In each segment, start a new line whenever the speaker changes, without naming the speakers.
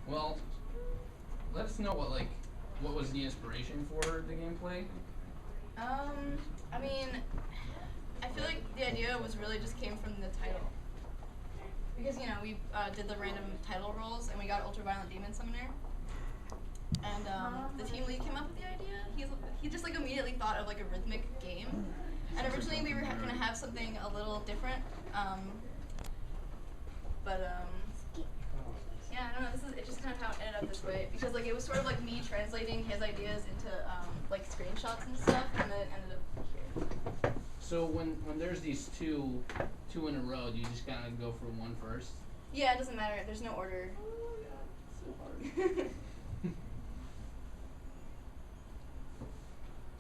Well, let us know what was the inspiration for the gameplay?
I mean, I feel like the idea was really just came from the title. Because, you know, we did the random title rolls and we got Ultraviolent Demon Summoner. And the team lead came up with the idea. He just like immediately thought of like a rhythmic game. And originally we were going to have something a little different. Yeah, I don't know, it's just kind of how it ended up this way. Because like it was sort of like me translating his ideas into like screenshots and stuff, and then it ended up here.
So when there's these two in a row, do you just kind of go for one first?
Yeah, it doesn't matter. There's no order. So hard.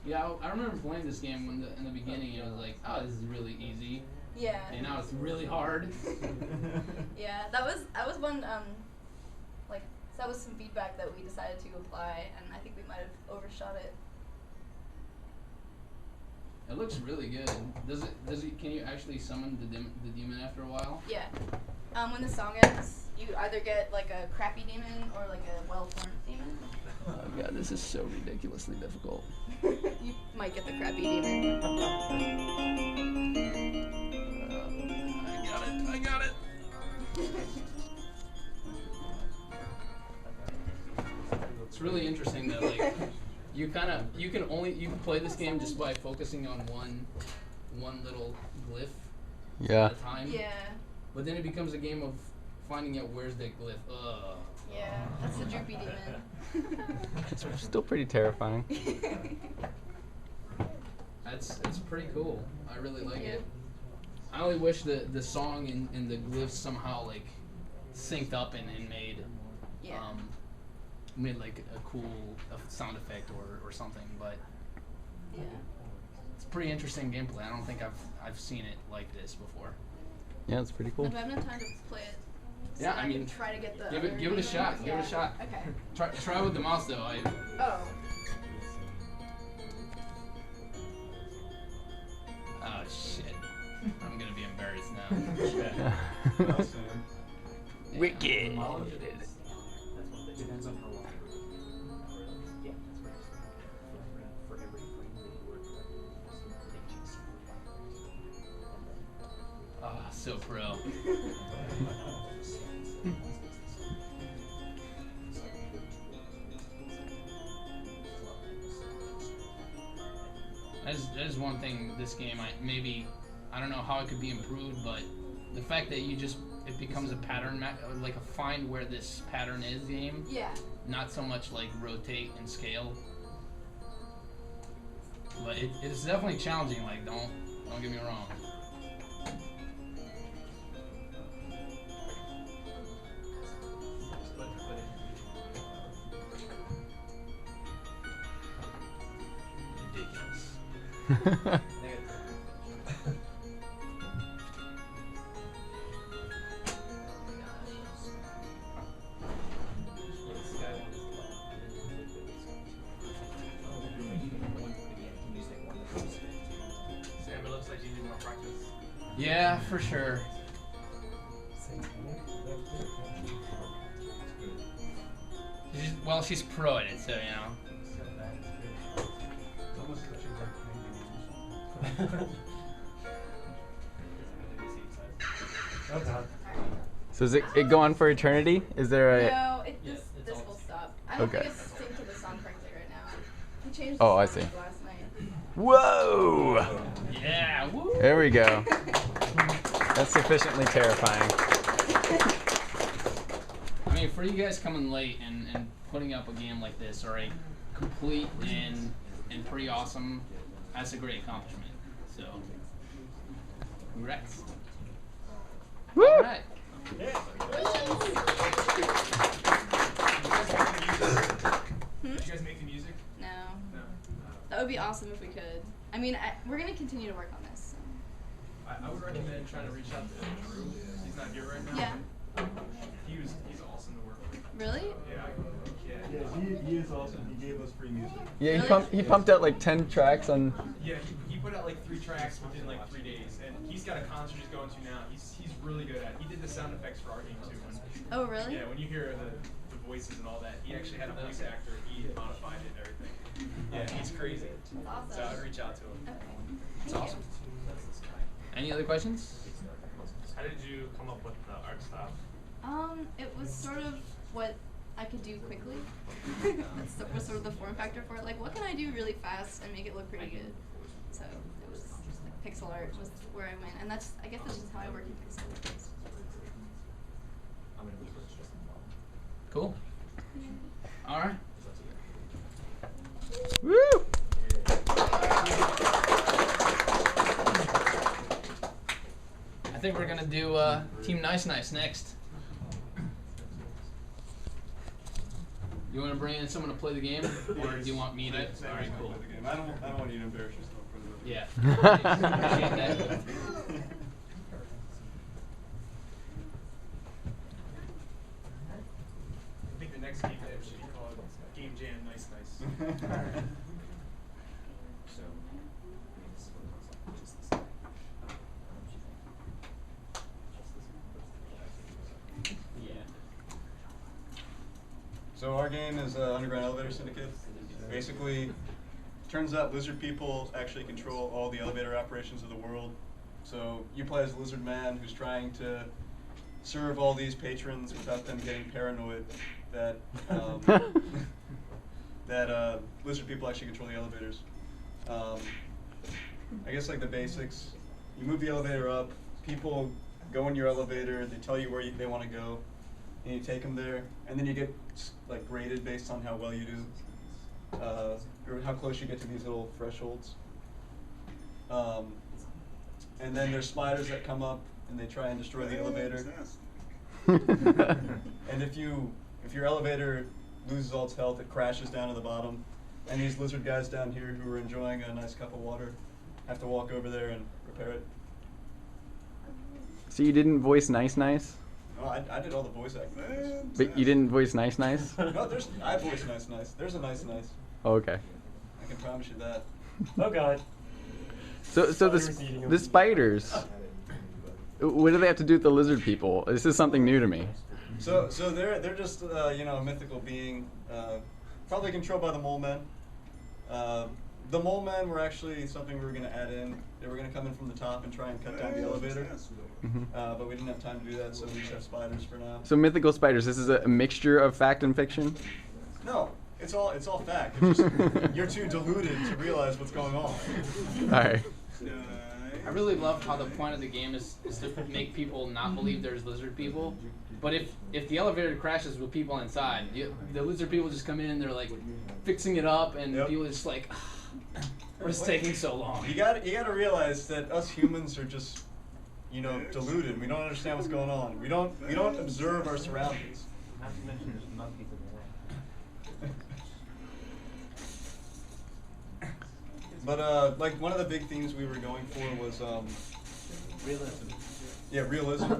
Yeah, I remember playing this game when in the beginning it was like, oh, this is really easy.
Yeah.
And now it's really hard.
Yeah, that was one that was some feedback that we decided to apply, and I think we might have overshot it.
It looks really good. Can you actually summon the demon after a while?
Yeah. When the song ends, you either get like a crappy demon or like a well-formed demon.
Oh god, this is so ridiculously difficult.
You might get the crappy demon.
I got it. It's really interesting that like you can play this game just by focusing on one little glyph at a time.
Yeah.
But then it becomes a game of finding out where's that glyph.
Yeah, that's the droopy demon.
It's still pretty terrifying.
It's pretty cool. I really like it. I only wish the song and the glyphs somehow like synced up and made made like a cool sound effect or something, but
yeah,
it's pretty interesting gameplay. I don't think I've seen it like this before.
Yeah, it's pretty cool.
If I have enough time to play it, so
yeah,
I mean, try to get the
give it a shot.
Yeah.
Give it a shot.
Okay.
Try with the mouse though. Oh shit! I'm gonna be embarrassed now.
Wicked.
Oh, so pro. There's one thing this game I don't know how it could be improved, but the fact that it becomes a pattern like a find where this pattern is game.
Yeah.
Not so much like rotate and scale. But it's definitely challenging. Like don't get me wrong. Ridiculous. Yeah, for sure. She's pro at it, so you know.
So is it go on for eternity? Is there a...
No, this will stop. I don't think it's synced to the song correctly right now. He changed the
I
song
see.
last night.
Whoa!
Yeah, woo!
There we go. That's sufficiently terrifying.
I mean, for you guys coming late and putting up a game like this, alright, complete and pretty awesome, that's a great accomplishment. So, congrats.
Woo!
Alright.
Did you guys make the music?
No.
No.
That would be awesome if we could. I mean, we're going to continue to work on this. So.
I would recommend trying to reach out to Drew. He's not here right now.
Yeah.
He's awesome to work with.
Really?
Yeah,
he is awesome. He gave us free music.
Yeah,
Really?
he pumped out like 10 tracks on...
Yeah, he put out like 3 tracks within like 3 days, and he's got a concert he's going to now. He's really good at. He did the sound effects for our game too.
Oh, really?
Yeah, when you hear the voices and all that, he actually had a voice actor. He modified it and everything. Yeah, he's crazy.
Awesome.
So I'd reach out to him.
Okay.
It's
Thank
awesome. Any other questions?
How did you come up with the art style?
It was sort of what I could do quickly. Was sort of the form factor for it. Like, what can I do really fast and make it look pretty good? So it was like pixel art was where I went, and that's I guess that's just how I work in pixel art.
Cool. All right.
Woo!
I think we're gonna do Team Nice Nice next. You want to bring in someone to play the game, or do you want me to? All right, cool.
I don't want you to embarrass yourself for the
Yeah. Appreciate that.
I think the next game should be called Game Jam Nice Nice.
So our game is Underground Elevator Syndicate. Basically, turns out lizard people actually control all the elevator operations of the world. So you play as Lizard Man, who's trying to serve all these patrons without them getting paranoid that that lizard people actually control the elevators. I guess like the basics. You move the elevator up. People go in your elevator. They tell you where they want to go, and you take them there. And then you get like graded based on how well you do, or how close you get to these little thresholds. And then there's spiders that come up and they try and destroy the elevator. And if your elevator loses all its health, it crashes down to the bottom. And these lizard guys down here who are enjoying a nice cup of water have to walk over there and repair it.
So you didn't voice Nice Nice?
Oh, I did all the voice acting.
But you didn't voice Nice Nice?
No, I voice Nice Nice. There's a Nice Nice.
Oh, okay.
I can promise you that.
Oh God.
So the spiders. What do they have to do with the lizard people? This is something new to me.
So they're just a mythical being, probably controlled by the mole men. The mole men were actually something we were going to add in. They were going to come in from the top and try and cut down the elevator, but we didn't have time to do that, so we just have spiders for now.
So mythical spiders. This is a mixture of fact and fiction.
No, it's all fact. It's just, you're too deluded to realize what's going on.
All right.
I really love how the point of the game is to make people not believe there's lizard people. But if the elevator crashes with people inside, the lizard people just come in and they're like fixing it up, and people are just like, we're just taking so long.
You gotta realize that us humans are just, deluded. We don't understand what's going on. We don't observe our surroundings.
Not to mention there's monkeys in there.
But like one of the big themes we were going for was
Realism.
yeah, realism.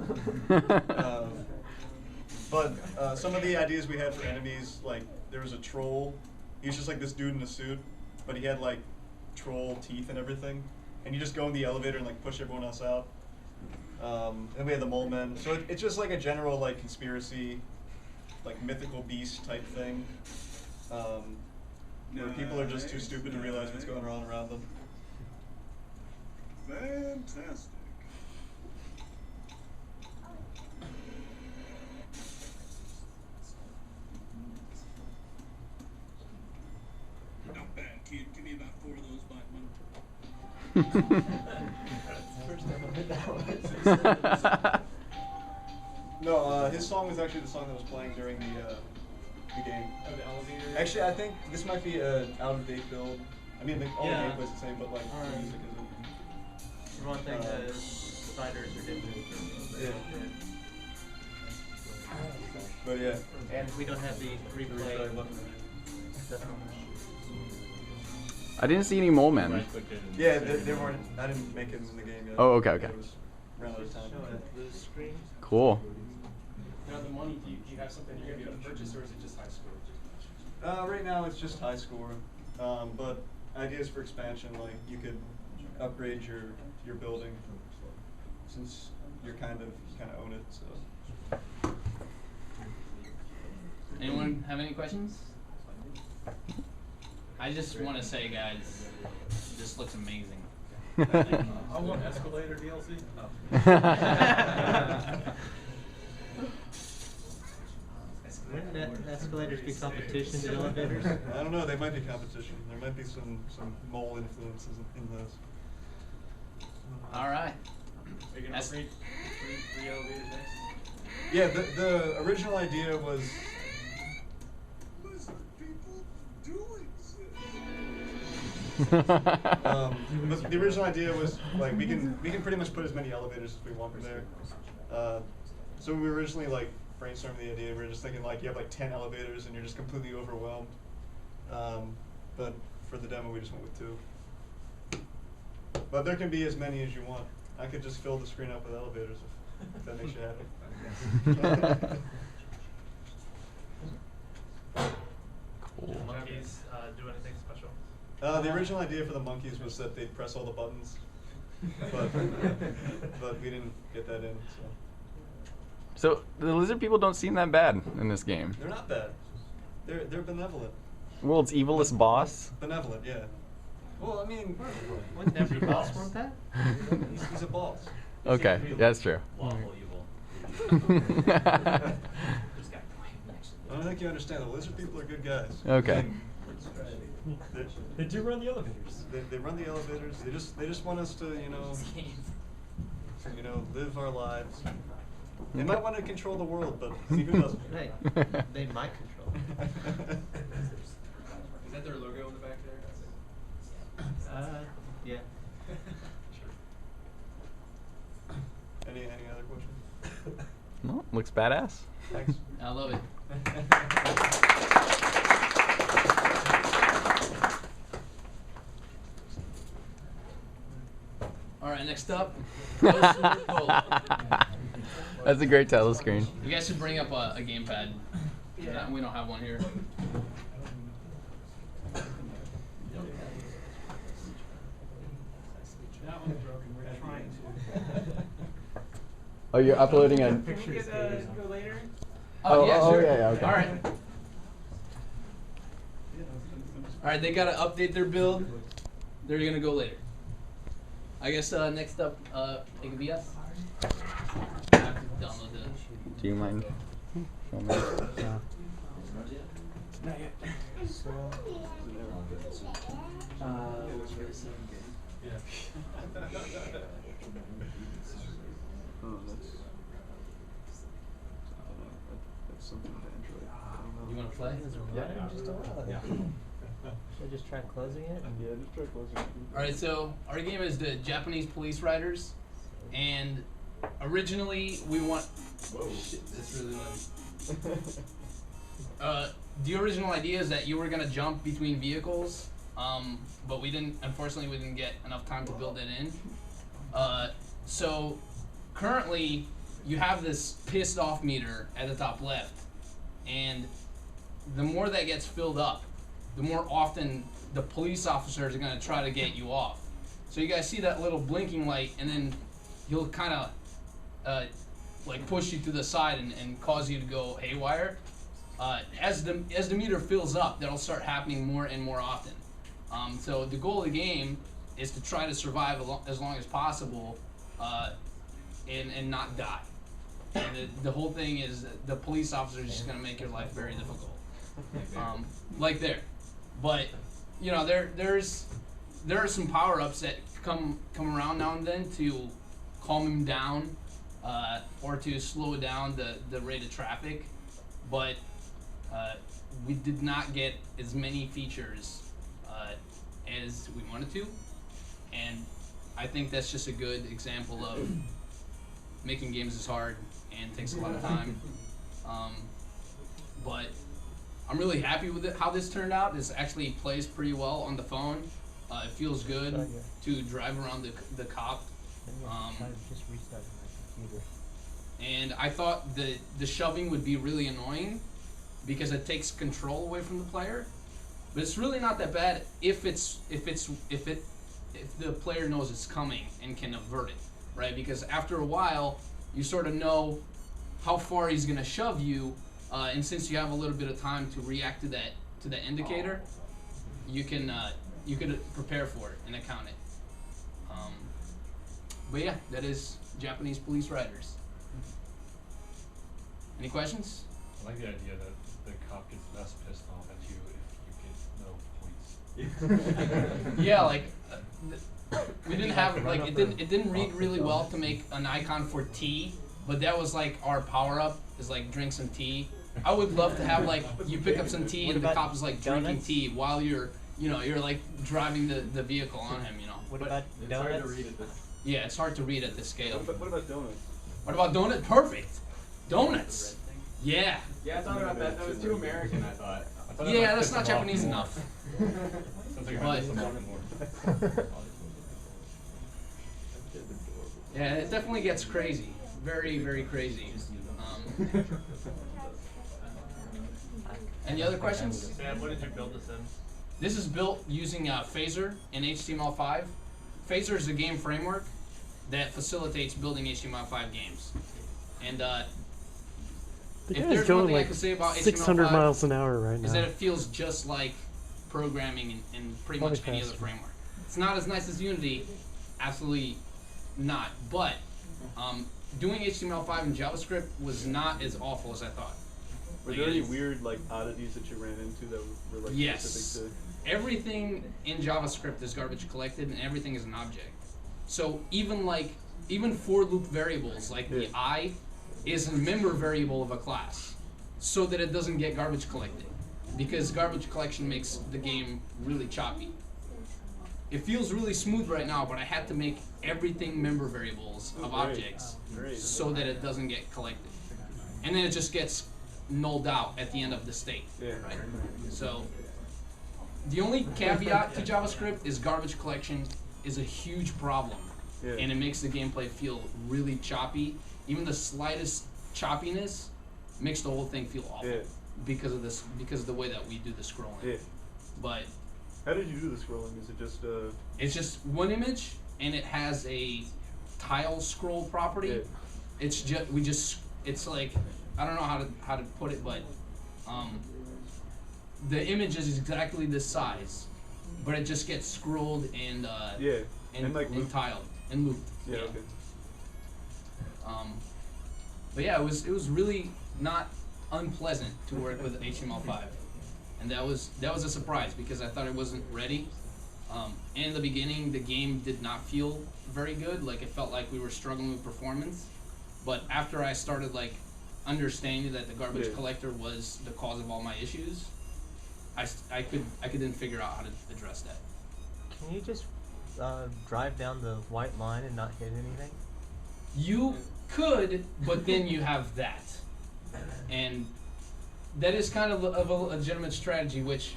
But some of the ideas we had for enemies, like there was a troll. He was just like this dude in a suit, but he had like troll teeth and everything. And you just go in the elevator and like push everyone else out. And we had the mole men. So it's just like a general like conspiracy, like mythical beast type thing. Where people are just too stupid to realize what's going on around them.
Fantastic. Not bad, kid. Give me about 4 of those by one.
No, his song was actually the song that was playing during the game.
Oh, the elevator.
Actually, I think this might be an out-of-date build. I mean, all the
Yeah.
gameplay's the same, but like the music isn't.
For one thing, the spiders are different.
Yeah. But yeah.
And we don't have the replay.
I didn't see any mole men.
Yeah, they weren't. I didn't make it in the game yet.
Oh, okay, okay.
It was ran out of time.
The screen.
Cool.
Now the money, do you have something you're going to be able to purchase, or is it just high score?
Right now it's just high score, but ideas for expansion, like you could upgrade your building. Since you kind of own it. So.
Anyone have any questions? I just want to say, guys, this looks amazing.
I want Escalator DLC.
Wouldn't that escalators be competition to elevators?
I don't know. They might be competition. There might be some mole influences in those.
All right.
Are you gonna free elevators next?
Yeah, the original idea was.
Lizard people do exist.
But the original idea was like we can pretty much put as many elevators as we want in there. So we originally like brainstorming the idea. We were just thinking like you have like 10 elevators and you're just completely overwhelmed. But for the demo we just went with 2. But there can be as many as you want. I could just fill the screen up with elevators if that makes you happy.
Cool.
Monkeys do anything special?
The original idea for the monkeys was that they'd press all the buttons, but we didn't get that in.
So the lizard people don't seem that bad in this game.
They're not bad. They're benevolent.
World's evilest boss.
Benevolent, yeah. Well, I mean,
Wouldn't every boss want that?
he's a boss.
Okay, that's true.
Lawful evil.
I don't think you understand. The lizard people are good guys.
Okay.
They do run the elevators.
They run the elevators. They just want us to live our lives. They might want to control the world, but see who doesn't.
Hey, they might control.
Is that their logo in the back there?
Yeah.
Any other questions?
No, looks badass.
Thanks.
I love it. All right, next up.
That's a great title screen.
You guys should bring up a gamepad. Yeah. We don't have one here.
That one's broken. We're trying to.
Oh, you're uploading a.
Can we get go later?
Oh, yeah, sure.
yeah, okay.
All right. All right, they gotta update their build. They're gonna go later. I guess next up, it can be us. I have to download the.
Do you mind? Show me.
Not yet. Yeah.
That's something to Android.
You wanna play?
Yeah. Should I just try closing it?
Yeah, just try closing it.
All right, so our game is the Japanese Police Riders, and originally we want. Whoa, shit, that's really loud. The original idea is that you were gonna jump between vehicles, but we didn't. Unfortunately, we didn't get enough time to build it in. So currently, you have this pissed off meter at the top left, and the more that gets filled up, the more often the police officers are gonna try to get you off. So you guys see that little blinking light, and then he'll kind of like push you to the side and cause you to go haywire. As the meter fills up, that'll start happening more and more often. So the goal of the game is to try to survive as long as possible, and not die. And the whole thing is that the police officer is just gonna make your life very difficult. Like there. But you know, there are some power-ups that come around now and then to calm him down, or to slow down the rate of traffic. But we did not get as many features as we wanted to, and I think that's just a good example of making games is hard and takes a lot of time. But I'm really happy with how this turned out. This actually plays pretty well on the phone. It feels good to drive around the cop.
Just restart my computer.
And I thought the shoving would be really annoying because it takes control away from the player. But it's really not that bad if the player knows it's coming and can avert it. right? Because after a while, you sort of know how far he's gonna shove you, and since you have a little bit of time to react to that indicator, you can you could prepare for it and account it. But yeah, that is Japanese police riders. Any questions?
I like the idea that the cop gets less pissed off at you if you get no points.
Yeah, like we didn't have like it didn't read really well to make an icon for tea, but that was like our power up is like drink some tea. I would love to have like you pick up some tea and the cop is like drinking tea while you're like driving the vehicle on him,
What about donuts?
Yeah, it's hard to read at this scale.
What about donuts?
What about donuts? Perfect. Donuts. Yeah.
Yeah, I thought about that. That was too American, I thought.
Yeah, that's not Japanese enough.
But
yeah, it definitely gets crazy. Very, very crazy. Any other questions?
Sam, what did you build this in?
This is built using Phaser in HTML5. Phaser is a game framework that facilitates building HTML5 games. And
The
if
guy's
there's one
going
thing I
like
can say about
600
HTML5
miles an hour right
is that
now.
it feels just like programming in pretty much
Probably
any other
faster.
framework. It's not as nice as Unity, absolutely not. But doing HTML5 in JavaScript was not as awful as I thought.
Were
Like,
there any
it's-
weird like oddities that you ran into that were like
Yes.
specific
Everything in JavaScript is garbage collected, and everything is an object. So even for loop variables like the I is a member variable of a class, so that it doesn't get garbage collected, because garbage collection makes the game really choppy. It feels really smooth right now, but I had to make everything member variables of objects so that it doesn't get collected, and then it just gets nulled out at the end of the state.
Yeah.
Right? So the only caveat to JavaScript is garbage collection is a huge problem, and it makes the gameplay feel really choppy. Even the slightest choppiness makes the whole thing feel awful because of the way that we do the scrolling.
Yeah.
But
how did you do the scrolling? Is it just
it's just one image, and it has a tile scroll property. It's just it's like I don't know how to put it, but the image is exactly this size, but it just gets scrolled and and tiled and looped.
Okay.
But yeah, it was really not unpleasant to work with HTML5, and that was a surprise because I thought it wasn't ready. In the beginning, the game did not feel very good. Like it felt like we were struggling with performance. But after I started like understanding that the garbage collector was the cause of all my issues, I could then figure out how to address that.
Can you just drive down the white line and not hit anything?
You could, but then you have that, and that is kind of a legitimate strategy. Which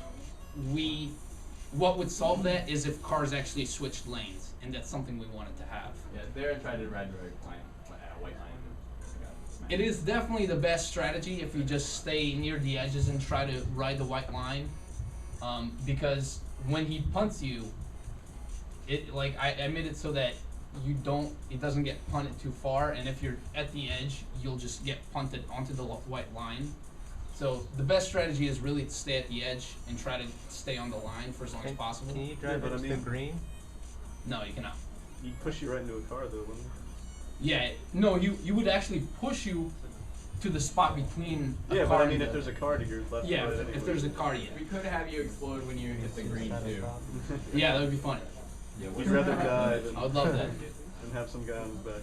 what would solve that is if cars actually switched lanes, and that's something we wanted to have.
Yeah, there I tried to ride the white line.
It is definitely the best strategy if you just stay near the edges and try to ride the white line, because when he punts you, I made it so that it doesn't get punted too far, and if you're at the edge, you'll just get punted onto the white line. So the best strategy is really to stay at the edge and try to stay on the line for as long as possible.
Can you drive into the green?
No, you cannot.
You'd push you right into a car though, wouldn't you?
Yeah, no, you would actually push you to the spot between a car
but I
and
mean
the,
if there's a car to your left.
yeah,
or right
if
anyway.
there's a car, yeah.
We could have you explode when you hit the green too.
Yeah, that would be funny.
You'd rather die than,
I would love that.
than have some guy on his back.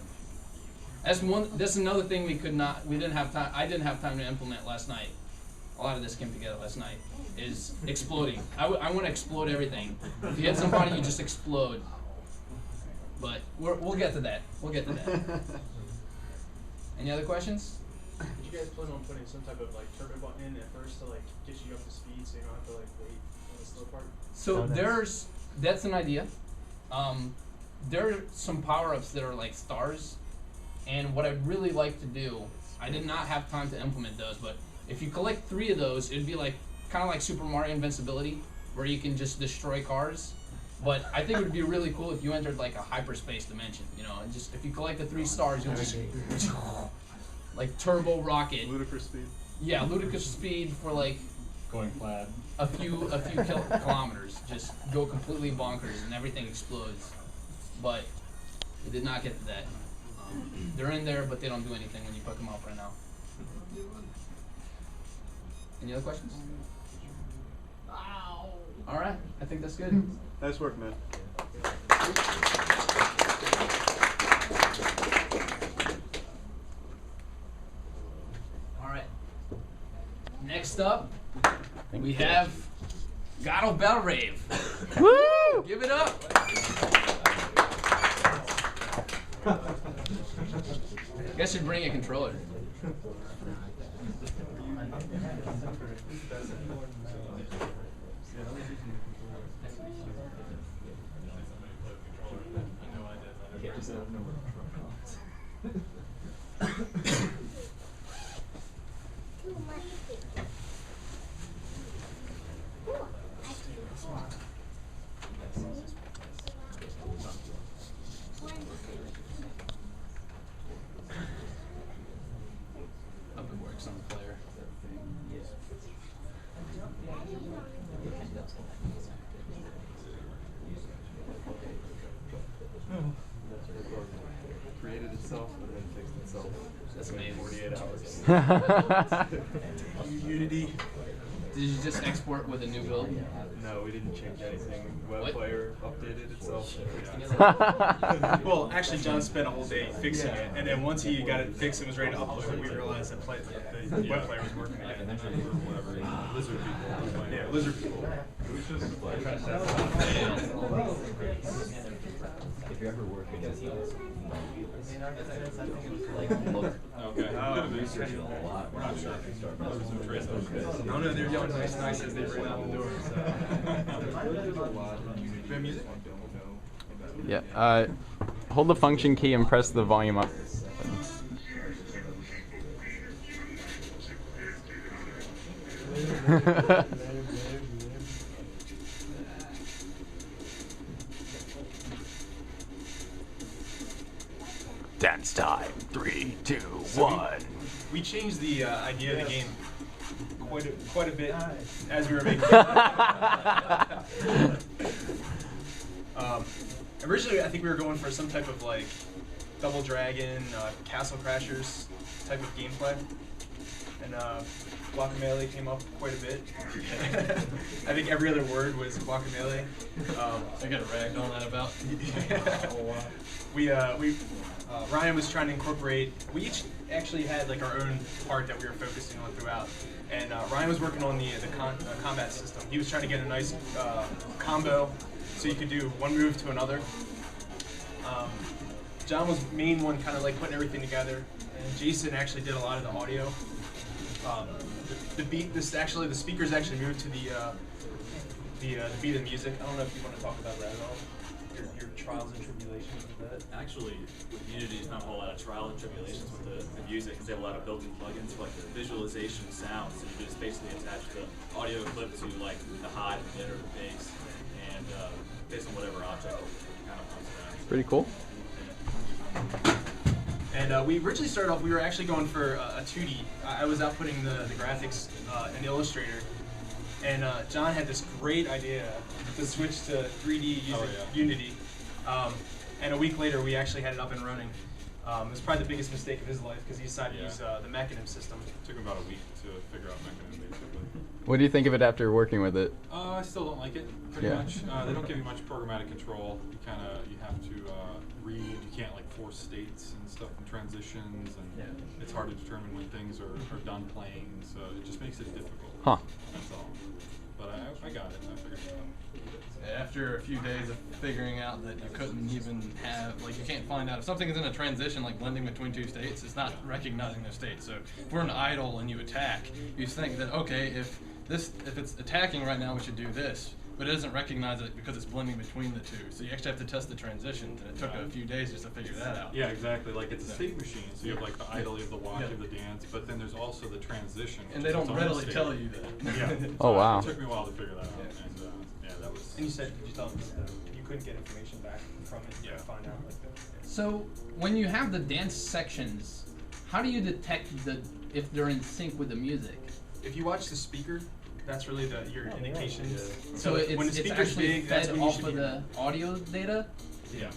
That's another thing we didn't have time. I didn't have time to implement last night. A lot of this came together last night. Is exploding. I want to explode everything. If you hit somebody, you just explode. But we'll get to that. We'll get to that. Any other questions?
Did you guys plan on putting some type of like turbo button in at first to like get you up to speed so you don't have to like wait on the slow part?
So that's an idea. There are some power-ups that are like stars, and what I'd really like to do, I did not have time to implement those, but if you collect 3 of those, it'd be like kind of like Super Mario Invincibility, where you can just destroy cars. But I think it would be really cool if you entered like a hyperspace dimension, you know, and just if you collect the 3 stars, you'll just like turbo rocket.
Ludicrous speed.
Yeah, ludicrous speed for like
Going flat.
a few kilometers. Just go completely bonkers and everything explodes. But it did not get to that. They're in there, but they don't do anything when you pick them up right now. Any other questions? Wow. All right, I think that's good.
Nice work, man.
All right. Next up, we have Gatto Bell Rave.
Woo!
Give it up. Guess you'd bring a controller. Hope it works on the player.
Created itself and then fixed itself.
That's amazing.
48 hours.
Unity.
Did you just export with a new build?
No, we didn't change anything. Web
What?
player updated itself.
Well, actually, John spent a whole day fixing it, and then once he got it fixed and was ready to upload it, we realized that the web player was working again.
Lizard people.
Yeah, lizard people.
If you're ever working as
Okay. We're not sure.
I don't know, they're yelling nice as they ran out the door. Do music?
Yeah. Hold the function key and press the volume up. Dance time. 3, 2, 1.
We changed the idea of the game quite a bit as we were making it. Originally, I think we were going for some type of like Double Dragon, Castle Crashers type of gameplay, and Guacamelee came up quite a bit. I think every other word was Guacamelee.
I got ragged on that about.
Ryan was trying to incorporate. We each actually had like our own part that we were focusing on throughout, and Ryan was working on the combat system. He was trying to get a nice combo, so you could do one move to another. John was main one, kind of like putting everything together, and Jason actually did a lot of the audio. The speakers actually moved to the beat of the music. I don't know if you want to talk about that at all. Your trials and tribulations with that.
Actually, with Unity, there's not a whole lot of trial and tribulations with the music because they have a lot of built-in plugins for like the visualization of sound. So you just basically attach the audio clip to like the high, the mid, or the bass, and based on whatever object it kind of comes around.
Pretty cool.
And we originally started off, we were actually going for a 2D. I was outputting the graphics in Illustrator. And John had this great idea to switch to 3D using Unity. And a week later, we actually had it up and running. It was probably the biggest mistake of his life because he decided to use the Mechanim system.
It took him about a week to figure out Mechanim, basically.
What do you think of it after working with it?
I still don't like it, pretty much. They don't give you much programmatic control. You have to read. You can't like force states and stuff and transitions, and it's hard to determine when things are done playing. So it just makes it difficult.
Huh.
That's all. But I got it. I figured it out.
After a few days of figuring out that you couldn't even have, like, you can't find out if something is in a transition, like blending between two states, it's not recognizing those states. So if we're an idle and you attack, you think that, okay, if it's attacking right now, we should do this, but it doesn't recognize it because it's blending between the two. So you actually have to test the transitions, and it took a few days just to figure that out.
Yeah, exactly. Like it's a state machine, so you have like the idle, you have the walk, you have the dance, but then there's also the transition.
And they don't readily tell you that.
Yeah.
Oh, wow.
It took me a while to figure that out. And, that was.
And you said, did you tell him
couldn't get information back from it to find out like that.
So when you have the dance sections, how do you detect if they're in sync with the music?
If you watch the speaker, that's really your indication.
So
when the
it's
speaker's
actually
big, that's
fed
when you
off
should
of
hear
the audio data?
Yeah.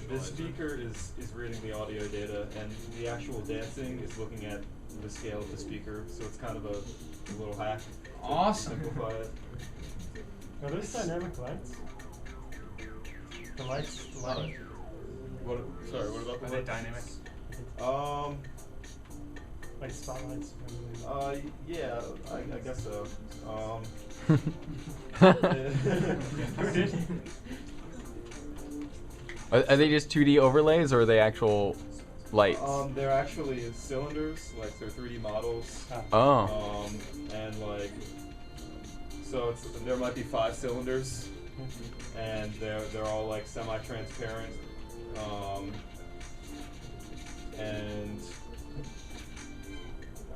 The speaker is reading the audio data, and the actual dancing is looking at the scale of the speaker. So it's kind of a little hack.
Awesome.
To simplify it.
Are those dynamic lights? The lights, the light.
What? Sorry. What about the
Are they
lights?
dynamic?
Like spotlights.
Yeah, I guess so.
Who did?
Are they just 2D overlays or are they actual lights?
They're actually cylinders, like they're 3D models.
Oh.
And like, so there might be 5 cylinders, and they're all like semi-transparent, and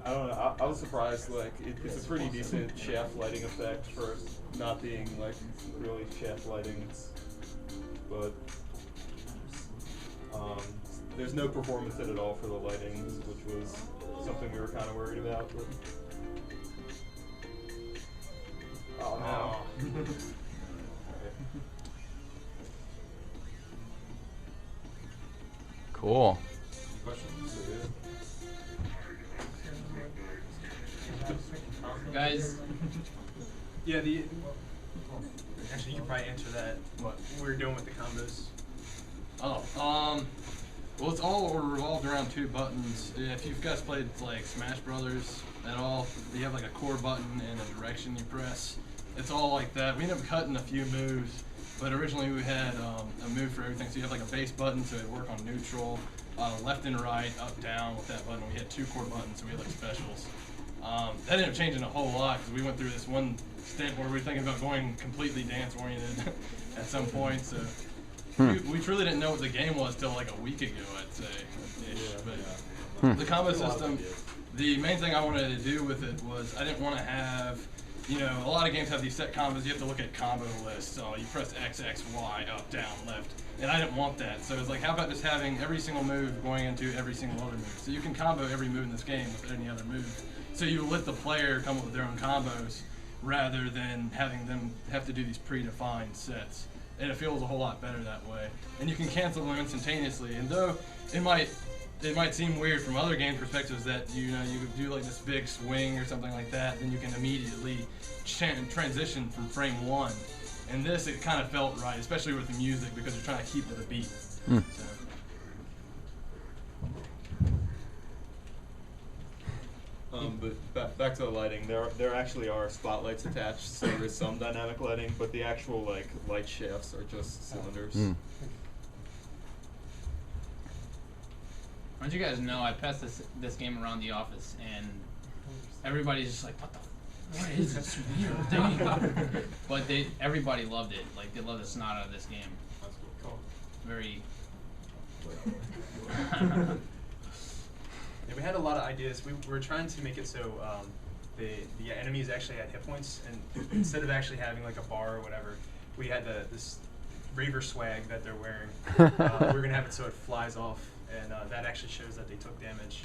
I don't know. I was surprised. Like, it's a pretty decent shaft lighting effect for not being like really shaft lighting, but. There's no performance at all for the lighting, which was something we were kind of worried about. But oh no.
Cool.
Questions?
Guys.
Yeah, actually, you could probably answer that. What we're doing with the combos.
Well, it's all revolved around 2 buttons. If you guys played like Smash Brothers at all, you have like a core button and a direction you press. It's all like that. We ended up cutting a few moves, but originally we had a move for everything. So you have like a base button, so it work on neutral, left and right, up, down with that button. We had 2 core buttons, so we had like specials. That ended up changing a whole lot because we went through this one stint where we were thinking about going completely dance oriented at some point. So. We truly didn't know what the game was till like a week ago, I'd say. But the combo system, the main thing I wanted to do with it was I didn't want to have, a lot of games have these set combos. You have to look at combo lists. So you press X, X, Y, up, down, left. And I didn't want that. So it's like, how about just having every single move going into every single other move? So you can combo every move in this game with any other move. So you let the player come up with their own combos rather than having them have to do these predefined sets. And it feels a whole lot better that way. And you can cancel them instantaneously. And though it might seem weird from other game perspectives that you could do like this big swing or something like that, then you can immediately transition from frame 1. And this, it kind of felt right, especially with the music, because you're trying to keep to the beat. So.
But back to the lighting, there actually are spotlights attached, so there's some dynamic lighting, but the actual like light shafts are just cylinders.
Don't you guys know I passed this game around the office and everybody's just like, what is this weird thing? But everybody loved it. Like, they loved the snot out of this game.
That's cool.
Very.
Yeah, we had a lot of ideas. We were trying to make it so the enemies actually had hit points, and instead of actually having like a bar or whatever, we had this Raver swag that they're wearing. We're gonna have it so it flies off, and that actually shows that they took damage.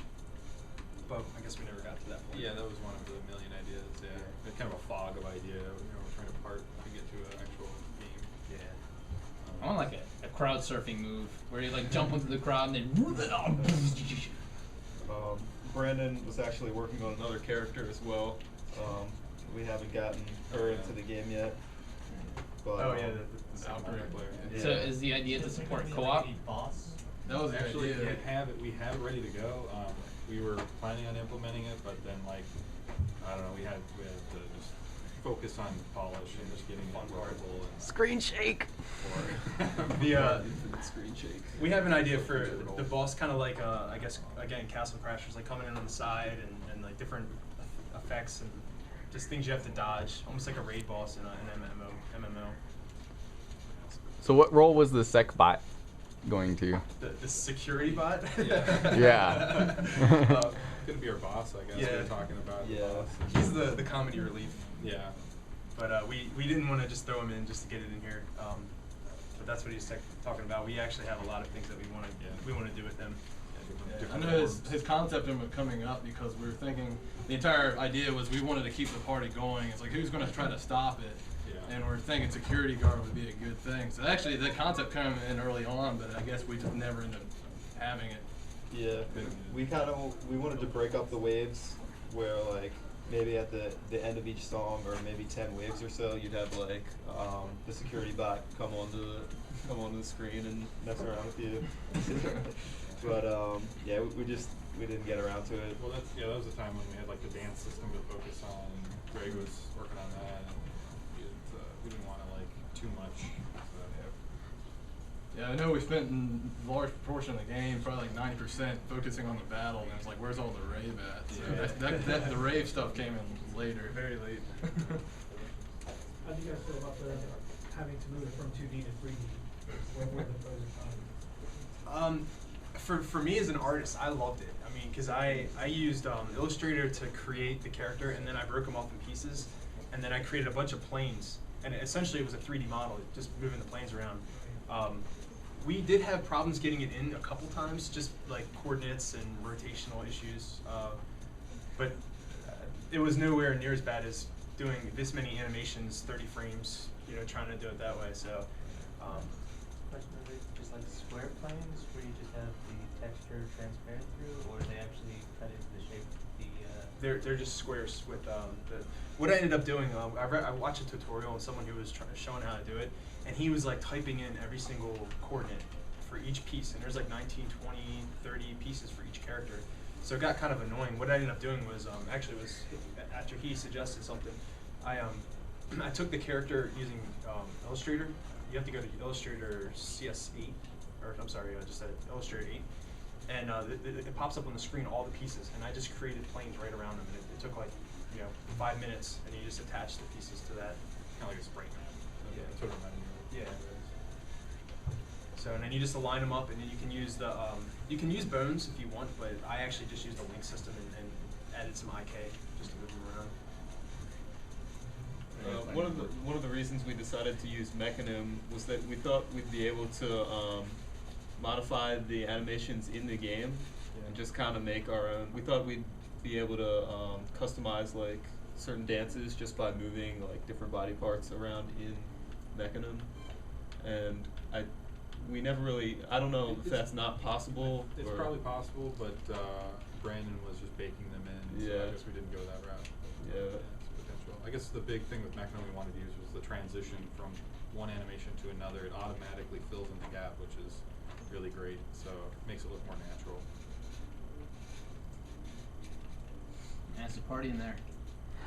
But I guess we never got to that point.
Yeah, that was one of the million ideas. Yeah, it's kind of a fog of idea. We're trying to part to get to an actual game.
I want like a crowd surfing move where you like jump into the crowd and then.
Brandon was actually working on another character as well. We haven't gotten her into the game yet. But,
the outbreak player.
Yeah.
So is the idea to support co-op?
That was actually we have it ready to go. We were planning on implementing it, but then like I don't know, we had to just focus on polish and just getting it workable and
Screen shake.
The
screen shake.
We have an idea for the boss, kind of like I guess again Castle Crashers, like coming in on the side and like different effects and just things you have to dodge, almost like a raid boss in an MMO.
So what role was the sec bot going to?
The security bot?
Yeah.
Gonna be our boss, I guess. We're talking about.
Yeah.
He's the comedy relief.
Yeah.
But we didn't want to just throw him in just to get it in here. but that's what he's talking about. We actually have a lot of things that we want to do with them.
Yeah, I know his concept of it coming up because we were thinking the entire idea was we wanted to keep the party going. It's like who's going to try to stop it, and we're thinking security guard would be a good thing. So actually the concept came in early on, but I guess we just never ended up having it.
Yeah, we wanted to break up the waves where like maybe at the end of each song or maybe 10 waves or so you'd have like the security bot come onto the screen and mess around with you. But yeah, we didn't get around to it.
Well, that was the time when we had like the dance system to focus on. Greg was working on that, and we didn't want to like too much.
Yeah, I know we spent a large proportion of the game, probably like 90%, focusing on the battle, and it's like, where's all the rave at? So the rave stuff came in later.
Very late.
How do you guys feel about having to move from 2D to 3D? What were the pros and cons?
For me as an artist, I loved it. I mean, because I used Illustrator to create the character, and then I broke them off in pieces, and then I created a bunch of planes, and essentially it was a 3D model, just moving the planes around. We did have problems getting it in a couple times, just like coordinates and rotational issues, but it was nowhere near as bad as doing this many animations, 30 frames, trying to do it that way. So.
Question, are they just like square planes where you just have the texture transparent through, or they actually cut into the shape of the?
They're just squares with what I ended up doing. I watched a tutorial on someone who was showing how to do it, and he was like typing in every single coordinate for each piece, and there's like 19, 20, 30 pieces for each character. So it got kind of annoying. What I ended up doing was after he suggested something, I took the character using Illustrator. You have to go to Illustrator CS8, or I'm sorry, I just said Illustrator 8, and it pops up on the screen all the pieces, and I just created planes right around them, and it took like 5 minutes, and you just attach the pieces to that.
Kind of like a sprite.
Yeah.
That's what it reminded me of.
Yeah. So and then you just align them up, and then you can use bones if you want, but I actually just used the link system and added some IK just to move them around.
One of the reasons we decided to use Mechanim was that we thought we'd be able to modify the animations in the game and just kind of make our own. We thought we'd be able to customize like certain dances just by moving like different body parts around in Mechanim, and we never really. I don't know if that's not possible.
It's probably possible, but Brandon was just baking them in, so I guess we didn't go that route.
Yeah.
I guess the big thing with Mechanim we wanted to use was the transition from one animation to another. It automatically fills in the gap, which is really great. So it makes it look more natural.
And it's a party in there.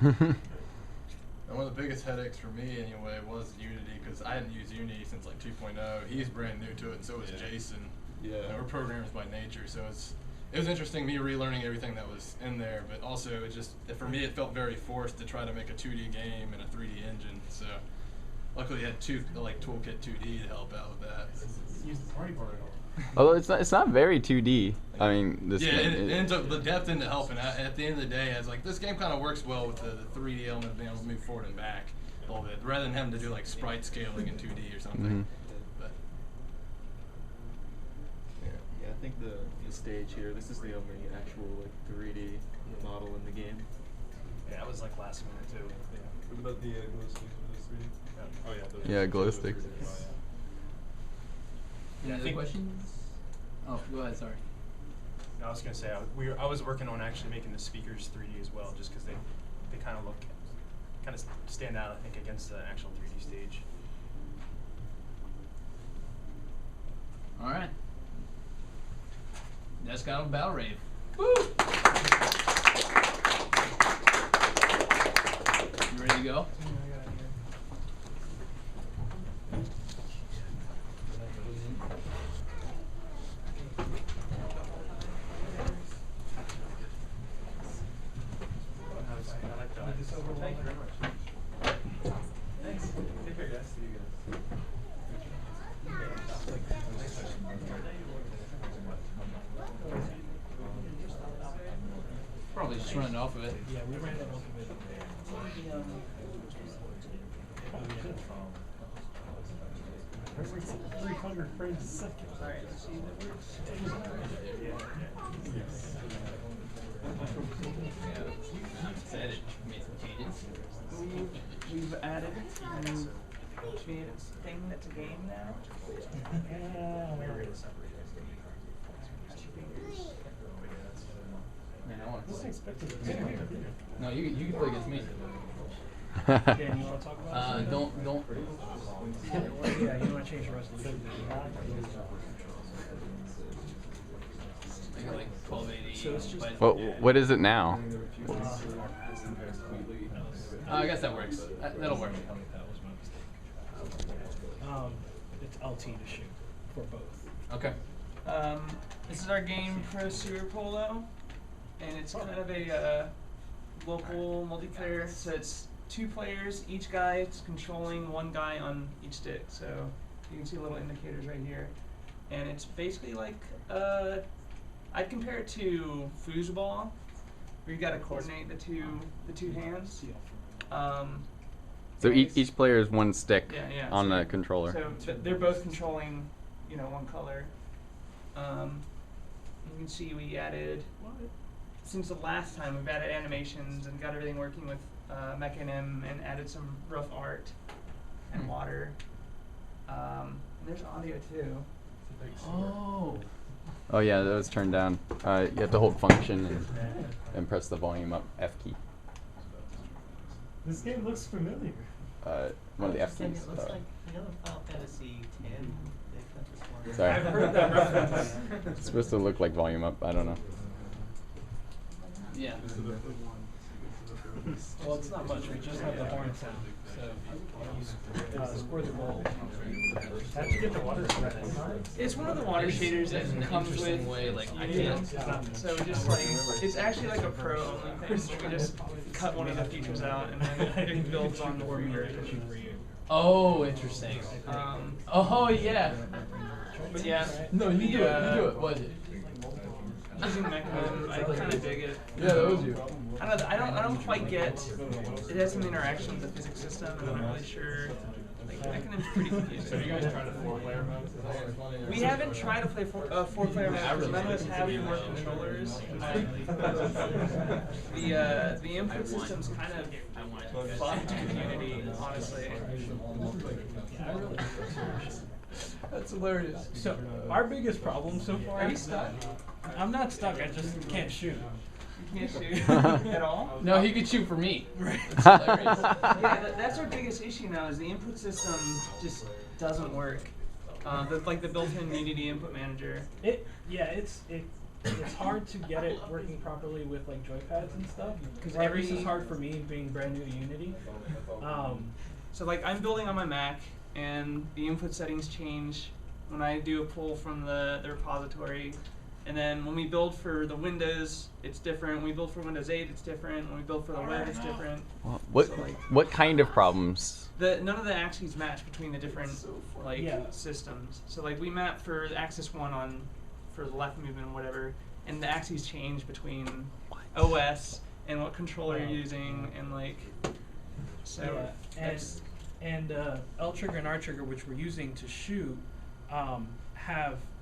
And one of the biggest headaches for me anyway was Unity, because I hadn't used Unity since like 2.0. He's brand new to it, and so is Jason.
Yeah.
And we're programmers by nature, so it was interesting me relearning everything that was in there, but also it just, for me, it felt very forced to try to make a 2D game and a 3D engine. So luckily I had Toolkit 2D to help out with that.
Use the party part at all.
Although it's not very 2D. I mean, this game.
It ends up the depth into helping. At the end of the day, I was like, this game kind of works well with the 3D element of being able to move forward and back a little bit, rather than having to do like sprite scaling in 2D or something.
Mm-hmm.
But
yeah, I think the stage here. This is the only actual like 3D model in the game.
Yeah, that was like last minute too. Yeah.
What about the glow sticks for those 3D? Oh yeah.
Yeah, glow sticks.
Any other questions? Oh, go ahead. Sorry.
No, I was gonna say I was working on actually making the speakers 3D as well, just because they kind of stand out, I think, against the actual 3D stage.
All right. That's got a battle rave. Woo! You ready to go?
Thank you very much. Thanks. Take care, guys. See you guys.
Probably just running off of it.
Yeah, we ran it off of it.
Everything's at 300 frames a second.
Alright, let's see if that works.
I'm excited. Made some changes.
We've added created thing that's a game now.
Man, I want to
Wasn't
play.
expecting it.
No, you can play against me.
Dan, you want to talk about it?
Don't.
Yeah, you want to change the resolution.
Make it like 1280.
So it's just-
What is it now?
I guess that works. That'll work.
It's LT to shoot for both.
Okay.
This is our game Pro Sewer Polo, and it's kind of a local multiplayer. So it's 2 players. Each guy is controlling 1 guy on each stick. So you can see little indicators right here, and it's basically like I'd compare it to foosball, where you got to coordinate the two hands.
So each player is 1 stick on
so
the controller.
So they're both controlling, 1 color. You can see we added, since the last time, we've added animations and got everything working with Mechanim and added some rough art and water. And there's audio too.
Oh.
Oh yeah, that was turned down. You have to hold function and press the volume up F key.
This game looks familiar.
One of the F keys.
It looks like Final Fantasy X.
Sorry.
I've heard that reference.
It's supposed to look like volume up. I don't know.
Yeah.
Well, it's not much. We just have the horn sound. So, score the goal.
How'd you get the water shredder?
It's one of the water shaders that
in an
comes
interesting
with.
way. Like I
Yeah.
can't.
So we just it's actually like a pro only thing. We just cut one of the features out and then it builds on the free version.
Oh, interesting. Oh yeah.
But yeah.
No, you do it. You do it. What is it?
Using Mechanim, I kind of dig it.
Yeah, that was you.
I don't quite get. It has some interaction with the physics system, and I'm not really sure. Like Mechanim's pretty confusing.
So you guys tried a 4-player mode?
We haven't tried to play 4-player mode because none of us have more controllers. The input system's kind of fucked community, honestly.
That's hilarious.
So, our biggest problem so far.
Are you stuck?
I'm not stuck. I just can't shoot.
You can't shoot at all?
No, he could shoot for me.
Right.
That's hilarious.
Yeah, that's our biggest issue now. Is the input system just doesn't work. The built-in Unity input manager.
It's hard to get it working properly with like joypads and stuff. Because
Every-
this is hard for me being brand new to Unity.
So like I'm building on my Mac, and the input settings change when I do a pull from the repository. And then when we build for the Windows, it's different. When we build for Windows 8, it's different. When we build for the web, it's different.
What
So, like,
what kind of problems?
none of the axes match between the different systems. So like we map for axis 1 for the left movement or whatever, and the axes change between OS and what controller you're using, and like so.
And L trigger and R trigger, which we're using to shoot,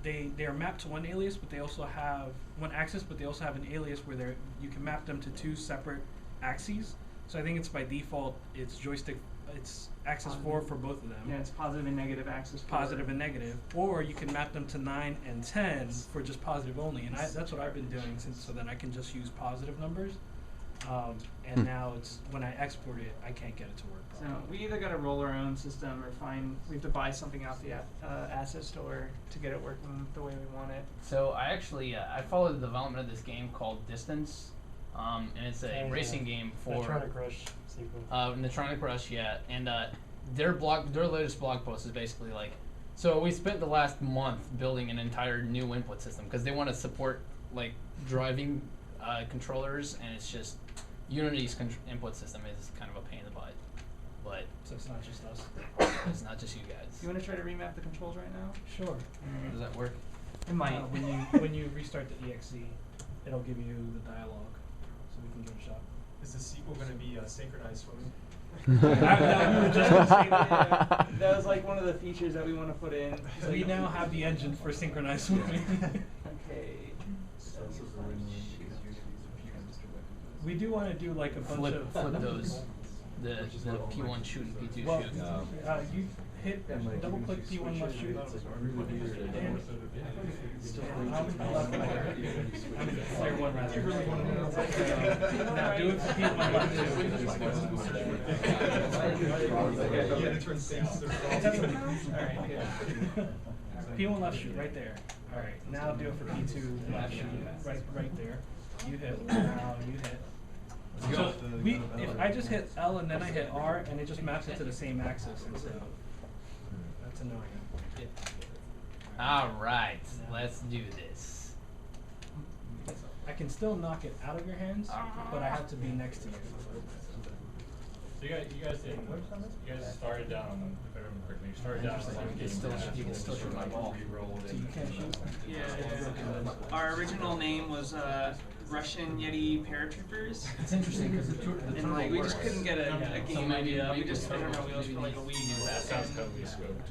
they are mapped to one alias, but they also have one axis, but they also have an alias where you can map them to 2 separate axes. So I think it's by default it's joystick, it's axis 4 for both of them.
Yeah, it's positive and negative axis.
Positive and negative, or you can map them to 9 and 10 for just positive only, and that's what I've been doing so then I can just use positive numbers. And now it's when I export it, I can't get it to work
So
properly.
we either got to roll our own system or we have to buy something out the asset store to get it working the way we want it.
So I actually I followed the development of this game called Distance, and it's a racing game for
Electronic Rush sequel.
Electronic Rush, yeah. And their latest blog post is basically like, so we spent the last month building an entire new input system because they want to support like driving controllers, and it's just Unity's input system is kind of a pain in the butt. But
so it's not just us.
It's not just you guys.
You want to try to remap the controls right now?
Sure.
Does that work?
It might.
When you restart the exe, it'll give you the dialogue, so we can give it a shot.
Is the sequel going to be synchronized swimming?
We were just gonna say
that. That was like one of the features that we want to put in.
So we now have the engine for synchronized swimming.
Okay.
We do want to do like a bunch of
flip those. The P1 shoot and P2
well,
shoot.
You hit double click P1 left shoot. And player one rather. Now do it for P1 left shoot. P1 left shoot right there. All right, now do it for P2 left shoot right there. You hit. Now you hit. So if I just hit L and then I hit R and it just maps it to the same axis, and so that's annoying.
All right, let's do this.
I can still knock it out of your hands, but I have to be next to you.
So you guys started down. If I remember correctly, you started down.
You can still shoot my ball.
So you can't shoot.
Yeah. Our original name was Russian Yeti Paratroopers.
It's interesting because the
and like we just couldn't get a game idea. We just spun our wheels for like a week.
That sounds totally scoped.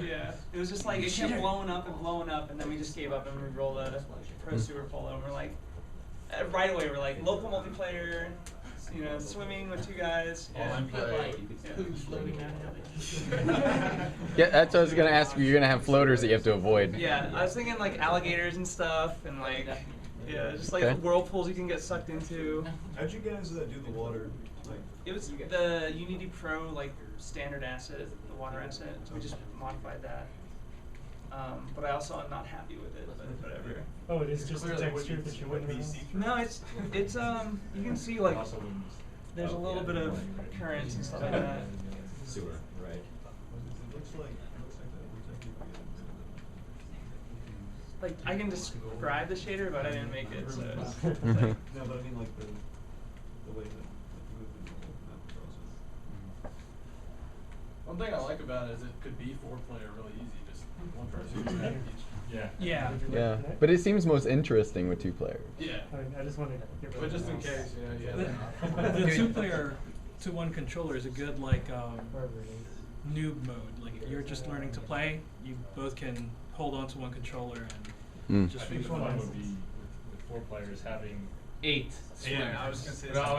Yeah. It was just like it kept blowing up, and then we just gave up and we rolled a pro sewer polo, and we're like, right away we're like local multiplayer. You know, swimming with two guys.
Online play.
Yeah, that's what I was gonna ask you. You're gonna have floaters that you have to avoid.
Yeah, I was thinking like alligators and stuff, and like, yeah, just like
Okay.
whirlpools you can get sucked into.
How'd you guys do the water? Like,
it was the Unity Pro like standard asset, the water asset. So we just modified that. But I also am not happy with it. But whatever.
Oh, it is just a texture that you wouldn't be see-through?
No, it's you can see like there's a little bit of currents and stuff like that.
Sewer, right?
Like I can describe the shader, but I didn't make it. So.
No, but I mean like the way that you move the map process.
One thing I like about it is it could be 4-player really easy. Just one person.
Yeah, but it seems most interesting with 2 players.
Yeah.
I just want to get rid
But
of
just in
mouse.
case, you know,
The 2-player to 1 controller is a good like noob mode. Like if you're just learning to play, you both can hold on to 1 controller and just
I think the fun would be with 4 players having
8.
Yeah,
I was gonna say.
I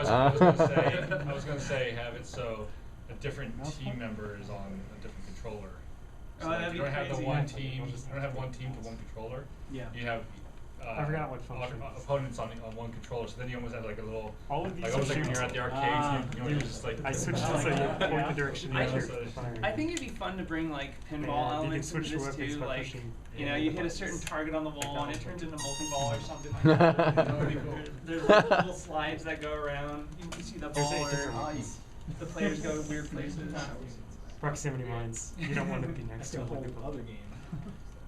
was gonna say have it so a different team member is on a different controller. So like you don't have the one team. You don't have one team to 1 controller.
Yeah.
You have.
I forgot what function.
Opponents on 1 controller, so then you almost have like a little.
All of these
like almost like when
shoots.
you're at the arcades, you just like.
I switched it so you point the direction you want to fire.
I think it'd be fun to bring like pinball
Yeah, you can
elements into
switch the
this
weapons
too.
by
Like,
pushing.
you know, you hit a certain target on the wall and it turns into multi-ball or something like that. That would be cool. There's like little slides that go around. You can see the
There's
ball
8
or
different weapons.
the players go weird places.
Proximity mines. You don't want to be next to
That's a
other
whole
people.
other game.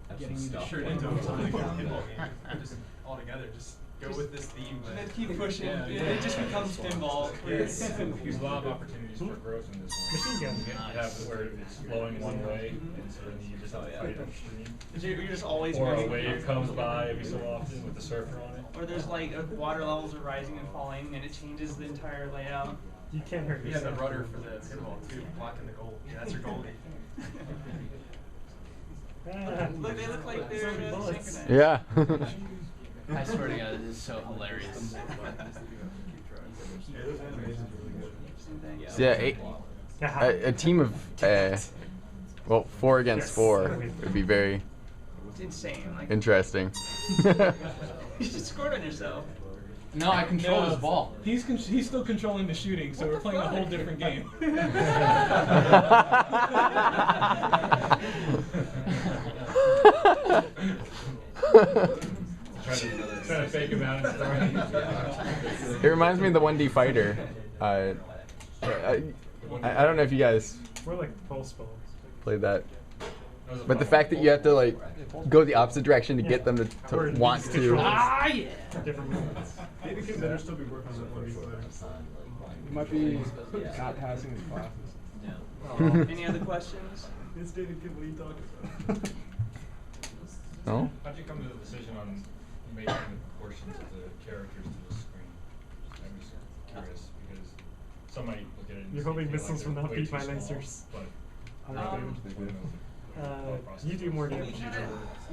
That's
Getting
some
you to
stuff.
shirt
Into
into
a
a
pinball
pinball
game. Just all together, just go with this theme.
And
But
then keep pushing.
Yeah,
It just becomes pinball.
There's a lot of opportunities for growth in this one.
Machine gun.
You have where it's flowing one way, and so then you just have to fight upstream.
You're just always
Or a
moving.
wave comes by every so often with the surfer on it.
Or there's like water levels are rising and falling and it changes the entire layout.
You can't hurt
you have the
yourself.
rudder for the pinball too, blocking the goal. Yeah, that's your goalie.
Look, they look like they're synchronized.
Yeah.
I swear to God, this is so hilarious.
So yeah, a team of well, 4 against 4 would be very
It's insane. Like,
interesting.
you should score on yourself.
No, I control his ball.
He's still controlling the shooting, so we're playing a whole different game.
Trying to fake him out and stuff.
It reminds me of the 1D fighter. I don't know if you guys
We're like pulse balls.
played that, but the fact that you have to like go the opposite direction to get them to want to.
Ah, yeah.
Different movements.
Maybe we could better still be working on that one player.
It might be not passing his classes.
Any other questions?
It's David, what are you talking about?
No?
How'd you come to the decision on making the proportions of the characters to the screen? I'm just curious because Some might look at it and
You're
see-
hoping
feel
missiles
like
will
they're
not
way
beat
too
my
small,
lasers.
But
How much damage they do? You do more damage.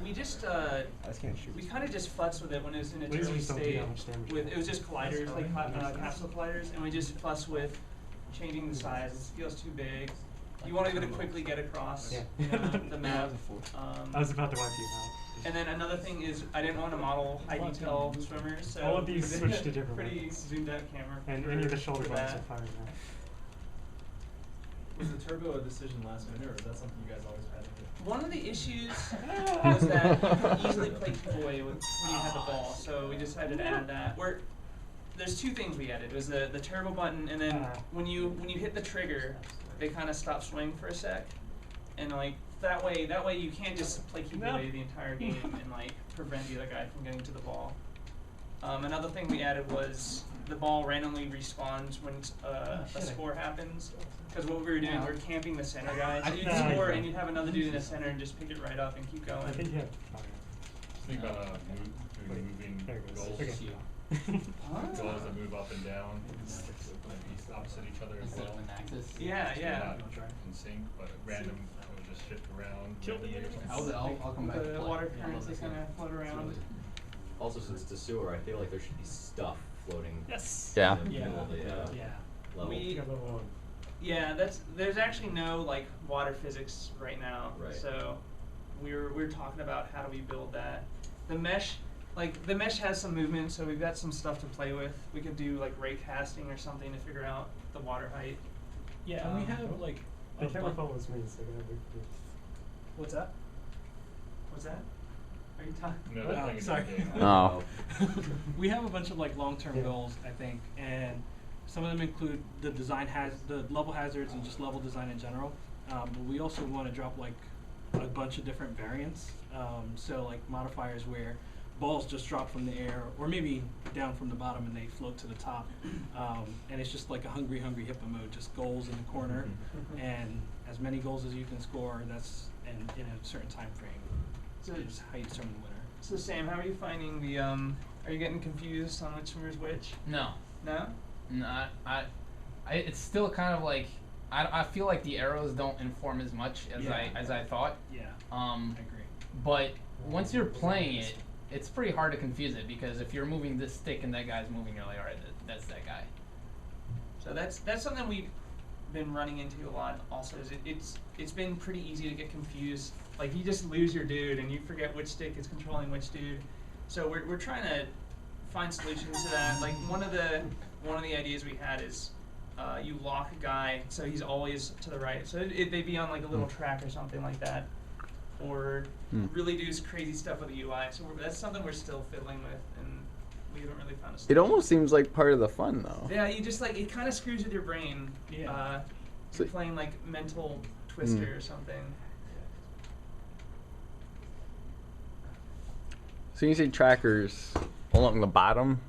We just
can't shoot.
we kind of just futzed with it when it was in its
Lasers
early
don't do
state.
that much damage.
With it was just colliders, like capsule colliders, and we just fussed with changing the size. It feels too big. You want to quickly get across the map.
I was about to wipe you out.
And then another thing is I didn't want to model high detail swimmers, so
All of these switch to different
pretty
weapons.
zoomed out camera.
And
for-
any of the shoulder
for
buttons
that.
are firing now.
Was the turbo a decision last minute, or is that something you guys always had to do?
One of the issues was that you could easily play people away when you had the ball, so we decided to add that. There's two things we added. It was the turbo button, and then when you hit the trigger, they kind of stop swinging for a sec, and like that way you can't just play keep away the entire game and like prevent the other guy from getting to the ball. Another thing we added was the ball randomly respawns when a score happens. Because what we were doing, we were camping the center guy. So you'd score and you'd have another dude in the center and just pick it right up and keep going.
I think you have to fire.
Think about doing moving goals. Goals that move up and down, like opposite each other as well.
Yeah, yeah.
Not in sync, but random. It would just shift around.
Kill the
randomly or something.
I'll come back.
The water currents that kind of float around.
Also, since it's a sewer, I feel like there should be stuff floating.
Yes.
Yeah.
In the middle of the, level.
There's actually no like water physics right now.
Right.
So we're talking about how do we build that. The mesh has some movement, so we've got some stuff to play with. We could do like ray casting or something to figure out the water height.
Yeah, and we have like
They can't follows me, so they're gonna be
What's that? What's that? Are you talking?
No, they're playing a
sorry.
game.
Oh.
We have a bunch of like long-term goals, I think, and some of them include the the level hazards and just level design in general. But we also want to drop like a bunch of different variants. So like modifiers where balls just drop from the air, or maybe down from the bottom and they float to the top. And it's just like a hungry hippo mode, just goals in the corner, and as many goals as you can score. That's in a certain time frame.
So
is how you determine the winner.
So Sam, how are you finding the are you getting confused on which swimmer's which?
No.
No?
No, it's still kind of like I feel like the arrows don't inform as much as I thought.
Yeah.
I
agree.
But once you're playing it, it's pretty hard to confuse it because if you're moving this stick and that guy's moving, you're like, all right, that's that guy.
So that's something we've been running into a lot. Also, is it's been pretty easy to get confused. Like you just lose your dude and you forget which stick is controlling which dude. So we're trying to find solutions to that. Like one of the ideas we had is you lock a guy so he's always to the right. So they'd be on like a little track or something like that, or really do crazy stuff with the UI. So that's something we're still fiddling with, and we haven't really found a solution.
It almost seems like part of the fun, though.
Yeah, you just like it kind of screws with your brain.
Yeah.
You're playing like mental twister or something.
So you say trackers along the bottom?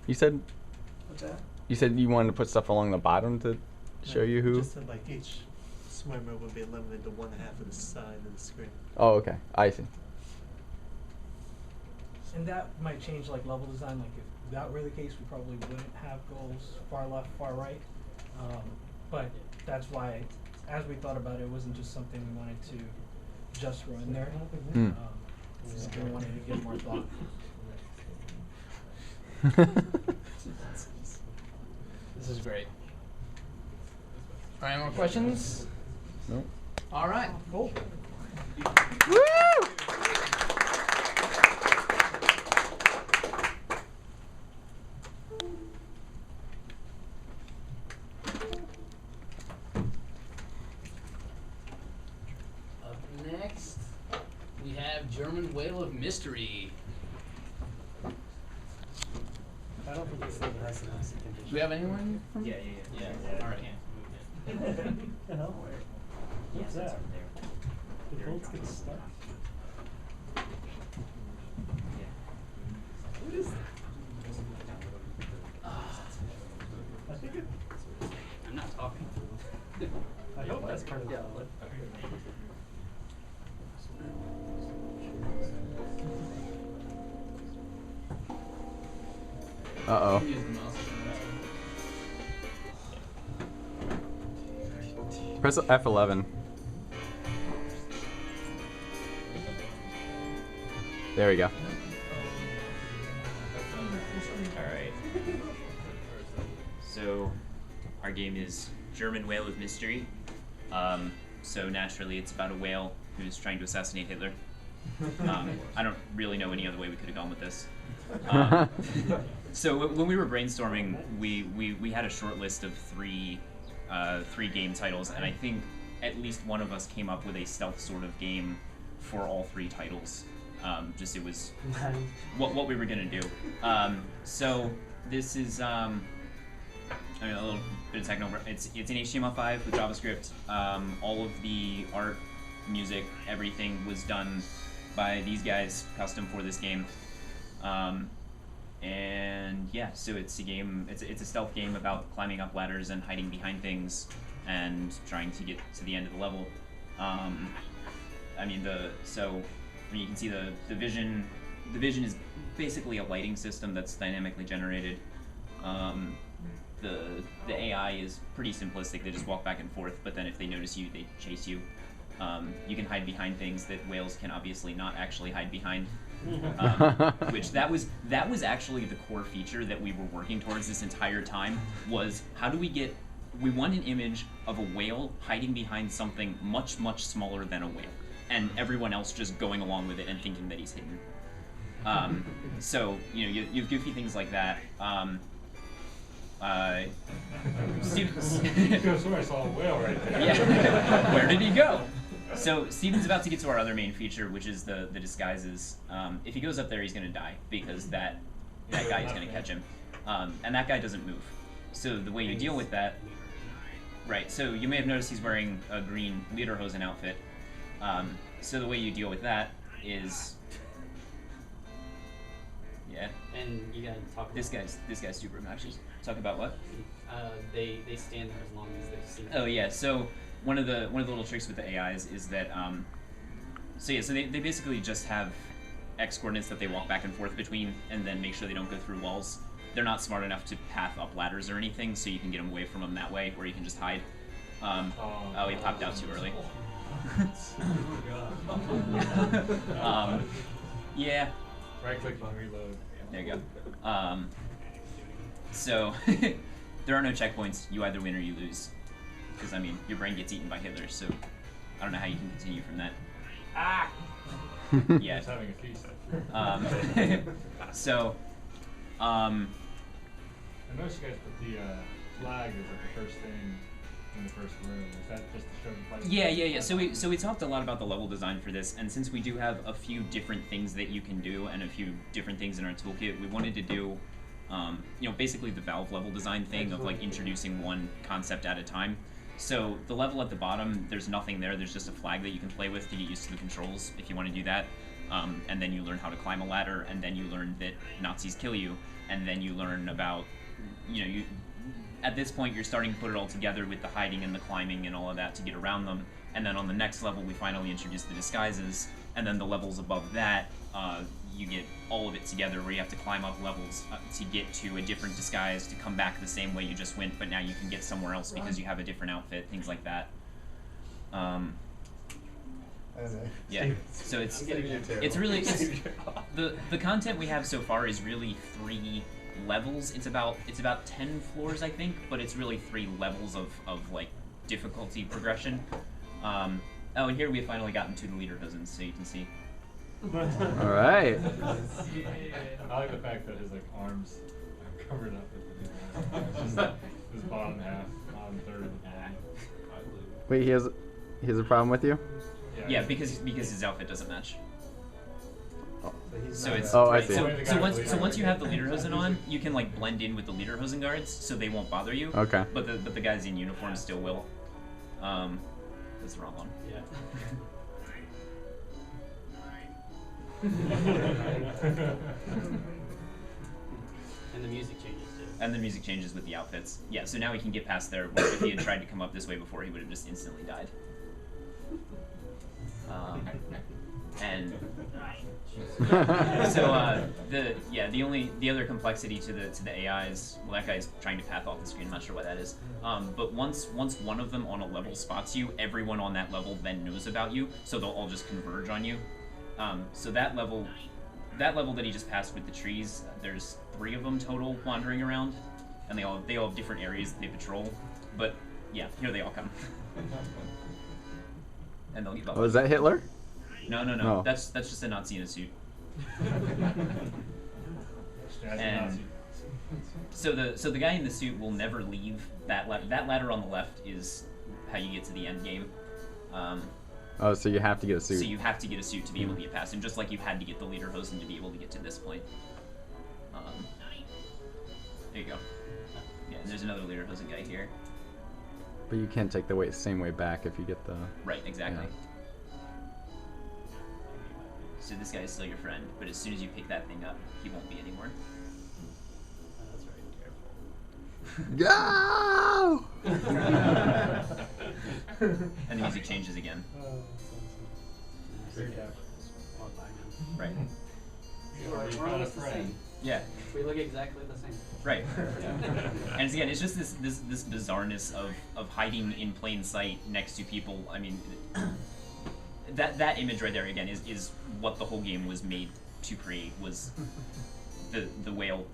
You said?
What's that?
You said you wanted to put stuff along the bottom to show you who?
Just said like each swimmer would be limited to one half of the side of the screen.
Oh, okay. I see.
And that might change like level design. Like if that were the case, we probably wouldn't have goals far left, far right. But that's why, as we thought about it, it wasn't just something we wanted to just throw in there. We wanted to give more thought.
This is great. All right, more questions?
No.
All right.
Cool.
Woo! Up next, we have German Whale of Mystery.
I don't think it's the rest of this condition.
Do we have anyone from?
Yeah.
All right.
The hell? What's that? The bolt's gonna start. What is that? I think it.
I'm not talking.
I hope that's part of the outlet.
Uh-oh. Press F11. There we go.
Alright. So, our game is German Whale of Mystery. So naturally it's about a whale who's trying to assassinate Hitler. I don't really know any other way we could have gone with this. So when we were brainstorming, we had a short list of three game titles, and I think at least one of us came up with a stealth sort of game for all 3 titles. Just it was what we were gonna do. So this is a little bit of techno. It's in HTML5 with JavaScript. All of the art, music, everything was done by these guys, custom for this game. And yeah, so it's a game. It's a stealth game about climbing up ladders and hiding behind things and trying to get to the end of the level. You can see the vision. The vision is basically a lighting system that's dynamically generated. The AI is pretty simplistic. They just walk back and forth, but then if they notice you, they chase you. You can hide behind things that whales can obviously not actually hide behind. Which that was actually the core feature that we were working towards this entire time, was how do we want an image of a whale hiding behind something much, much smaller than a whale, and everyone else just going along with it and thinking that he's hidden. So, you have goofy things like that. Steven's
I saw a whale right there.
Yeah. Where did he go? So Steven's about to get to our other main feature, which is the disguises. If he goes up there, he's going to die because that guy is going to catch him, and that guy doesn't move. So the way you deal with that, right? So you may have noticed he's wearing a green lederhosen outfit. So the way you deal with that is, yeah.
And you gotta talk.
This guy's super obnoxious. Talk about what?
They stand there as long as they've seen.
Oh yeah. So one of the little tricks with the AIs is that so they basically just have X coordinates that they walk back and forth between, and then make sure they don't go through walls. They're not smart enough to path up ladders or anything, so you can get them away from them that way, or you can just hide. Oh, he popped out too early. Yeah.
Right click and reload.
There you go. So there are no checkpoints. You either win or you lose. Because your brain gets eaten by Hitler, so I don't know how you can continue from that. Ah. Yeah.
Just having a feast.
So.
I noticed you guys put the flag as like the first thing in the first room. Is that just to show the place?
Yeah. So we talked a lot about the level design for this, and since we do have a few different things that you can do and a few different things in our toolkit, we wanted to do, basically the Valve level design thing of like introducing one concept at a time. So the level at the bottom, there's nothing there. There's just a flag that you can play with to get used to the controls if you want to do that. And then you learn how to climb a ladder, and then you learn that Nazis kill you, and then you learn about, at this point you're starting to put it all together with the hiding and the climbing and all of that to get around them. And then on the next level we finally introduce the disguises, and then the levels above that, you get all of it together where you have to climb up levels to get to a different disguise to come back the same way you just went, but now you can get somewhere else because you have a different outfit, things like that. Yeah, so it's really the content we have so far is really 3 levels. It's about 10 floors, I think, but it's really 3 levels of like difficulty progression. Oh, and here we have finally gotten to the lederhosen, so you can see.
All right.
I like the fact that his arms are covered up with the his bottom half on third of the body.
Wait, he has a problem with you?
Yeah, because his outfit doesn't match. So it's
I see.
So once you have the lederhosen on, you can like blend in with the lederhosen guards, so they won't bother you.
Okay.
But the guys in uniform still will. That's the wrong one.
Yeah. And the music changes too.
And the music changes with the outfits. Yeah, so now we can get past there. Where if he had tried to come up this way before, he would have just instantly died. And so the other complexity to the AI is, well, that guy's trying to path off the screen. I'm not sure what that is. But once one of them on a level spots you, everyone on that level then knows about you, so they'll all just converge on you. So that level that he just passed with the trees, there's 3 of them total wandering around, and they all have different areas that they patrol. But yeah, here they all come. And they'll
Oh, is that Hitler?
No.
No.
That's just a Nazi in a suit. And so the guy in the suit will never leave that ladder on the left is how you get to the end game.
Oh, so you have to get a suit.
So you have to get a suit to be able to get past him, just like you had to get the lederhosen to be able to get to this point. There you go. Yeah, and there's another lederhosen guy here.
But you can't take the same way back if you get the...
Right, exactly.
Yeah.
So this guy is still your friend, but as soon as you pick that thing up, he won't be anymore.
Go!
And the music changes again. Right.
We're almost the same.
Yeah.
We look exactly the same.
Right. And again, it's just this bizarreness of hiding in plain sight next to people. I mean, that image right there again is what the whole game was made to create, was the whale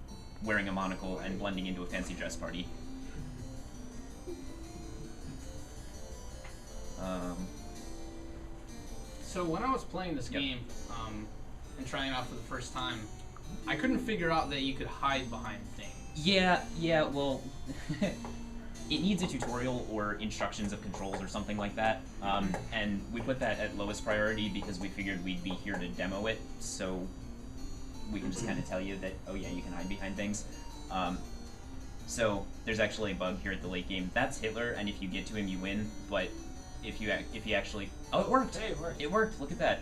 wearing a monocle and blending into a fancy dress party.
So when I was playing this game and trying it out for the first time, I couldn't figure out that you could hide behind things.
Yeah, well, it needs a tutorial or instructions of controls or something like that, and we put that at lowest priority because we figured we'd be here to demo it, so we can just kind of tell you that, oh yeah, you can hide behind things. So there's actually a bug here at the late game. That's Hitler, and if you get to him, you win, but if you actually... Oh, it worked!
Hey, it worked.
It worked, look at that.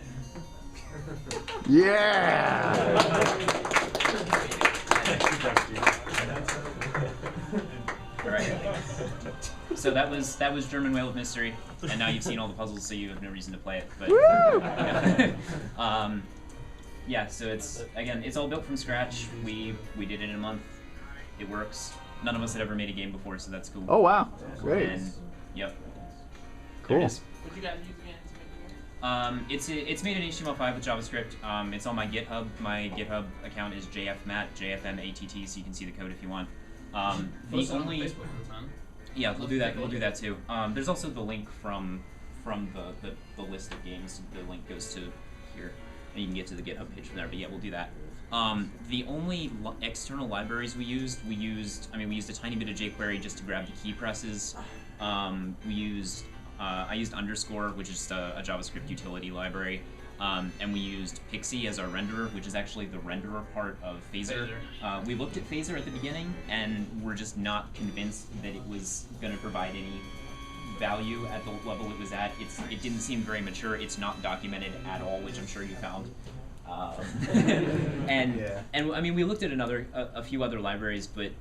Yeah!
Alright. So that was German Whale of Mystery, and now you've seen all the puzzles, so you have no reason to play it. But yeah, so it's all built from scratch. We did it in a month. It works. None of us had ever made a game before, so that's cool.
Oh wow, great.
And yep.
Cool.
What you guys use again to make the game?
It's made in HTML5 with JavaScript. It's on my GitHub. My GitHub account is JFMatt, JFMATT, so you can see the code if you want. The only
Facebook group, huh?
Yeah, we'll do that. We'll do that too. There's also the link from the list of games. The link goes to here, and you can get to the GitHub page from there. But yeah, we'll do that. The only external libraries we used a tiny bit of jQuery just to grab the key presses. I used underscore, which is a JavaScript utility library. And we used Pixie as our renderer, which is actually the renderer part of Phaser. We looked at Phaser at the beginning, and we're just not convinced that it was going to provide any value at the level it was at. It didn't seem very mature. It's not documented at all, which I'm sure you found. And I mean, we looked at a few other libraries, but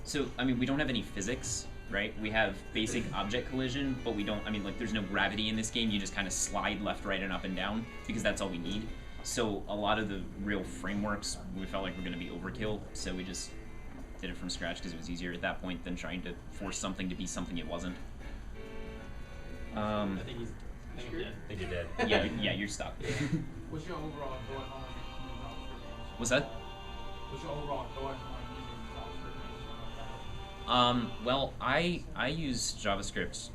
so I mean, we don't have any physics. Right? We have basic object collision, but we don't, there's no gravity in this game. You just kind of slide left, right, and up and down because that's all we need. So a lot of the real frameworks, we felt like were going to be overkill, so we just did it from scratch because it was easier at that point than trying to force something to be something it wasn't.
I think you're dead.
Yeah, you're stuck.
What's your overall thought on using JavaScript?
What's that?
What's your overall thought on using JavaScript?
Well, I use JavaScript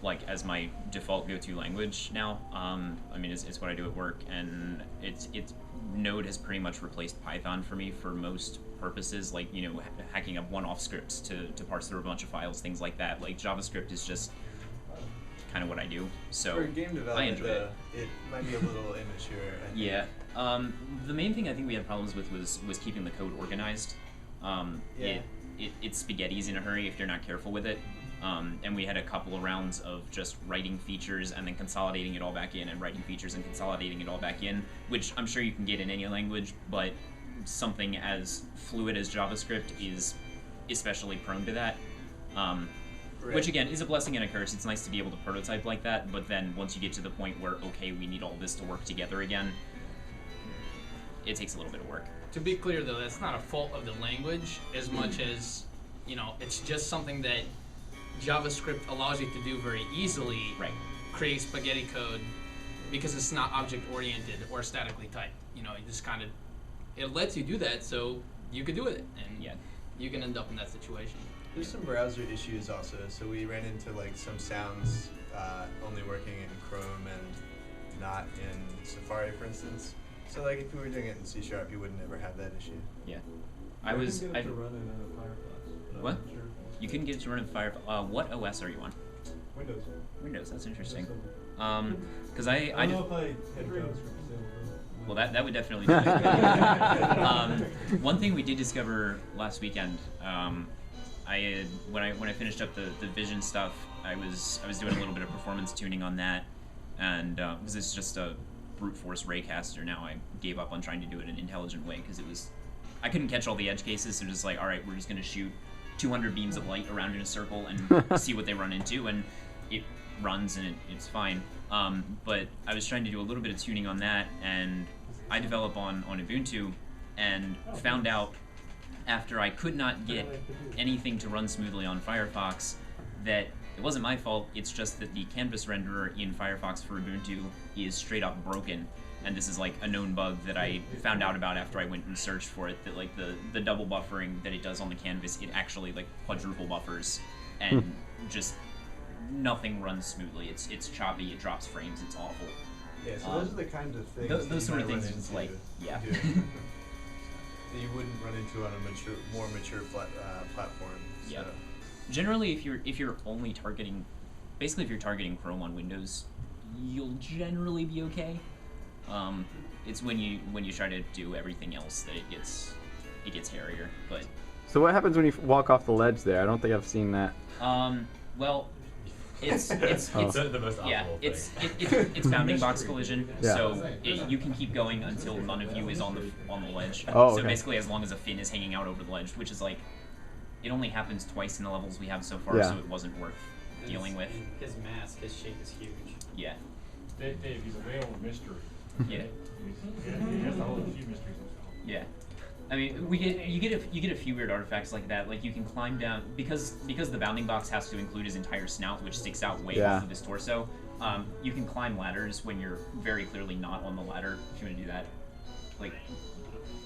like as my default go-to language now. It's what I do at work, and Node has pretty much replaced Python for me for most purposes, like hacking up one-off scripts to parse through a bunch of files, things like that. Like JavaScript is just kind of what I do. So
for game development,
I enjoy it.
It might be a little immature. I think.
Yeah. The main thing I think we had problems with was keeping the code organized. It spaghettis in a hurry if you're not careful with it. And we had a couple of rounds of just writing features and then consolidating it all back in, and writing features and consolidating it all back in, which I'm sure you can get in any language, but something as fluid as JavaScript is especially prone to that. Which again is a blessing and a curse. It's nice to be able to prototype like that, but then once you get to the point where, okay, we need all this to work together again, it takes a little bit of work.
To be clear though, that's not a fault of the language as much as, you know, it's just something that JavaScript allows you to do very easily.
Right.
Create spaghetti code because it's not object oriented or statically typed. You know, you just kind of, it lets you do that so you could do it, and
yeah,
you can end up in that situation.
There's some browser issues also. So we ran into like some sounds only working in Chrome and not in Safari, for instance. So like if we were doing it in C#, you would never have that issue.
Yeah.
I was. To run in Firefox.
What? You couldn't get it to run in Firefox. What OS are you on?
Windows.
Windows. That's interesting. Because I
don't know if I had JavaScript.
Well, that would definitely do it. One thing we did discover last weekend, when I finished up the vision stuff, I was doing a little bit of performance tuning on that, and because it's just a brute force raycaster now, I gave up on trying to do it in an intelligent way because I couldn't catch all the edge cases. So just like, all right, we're just gonna shoot 200 beams of light around in a circle and see what they run into, and it runs and it's fine. But I was trying to do a little bit of tuning on that, and I develop on Ubuntu, and found out after I could not get anything to run smoothly on Firefox that it wasn't my fault. It's just that the canvas renderer in Firefox for Ubuntu is straight up broken, and this is like a known bug that I found out about after I went and searched for it. That like the double buffering that it does on the canvas, it actually like quadruple buffers, and just nothing runs smoothly. It's choppy. It drops frames. It's awful.
Yeah, so those are the kinds of things.
Those sort of things, is like, yeah.
that you wouldn't run into on a more mature platform. So.
Yeah. Generally, if you're only targeting, basically, if you're targeting Chrome on Windows, you'll generally be okay. It's when you try to do everything else that it gets hairier. But
so what happens when you walk off the ledge there? I don't think I've seen that.
Well. It's
the most
yeah.
optimal
It's bounding box collision.
Yeah.
So you can keep going until none of you is on the ledge.
Oh,
So
okay.
basically, as long as a fin is hanging out over the ledge, which is like, it only happens twice in the levels we have so far,
Yeah.
so it wasn't worth dealing with.
His mask, his shape is huge.
Yeah.
Dave, he's a veil of mystery.
Yeah.
He has to hold a few mysteries himself.
Yeah. I mean, you get a few weird artifacts like that. Like you can climb down because the bounding box has to include his entire snout, which sticks out way off of his torso. You can climb ladders when you're very clearly not on the ladder. If you want to do that, like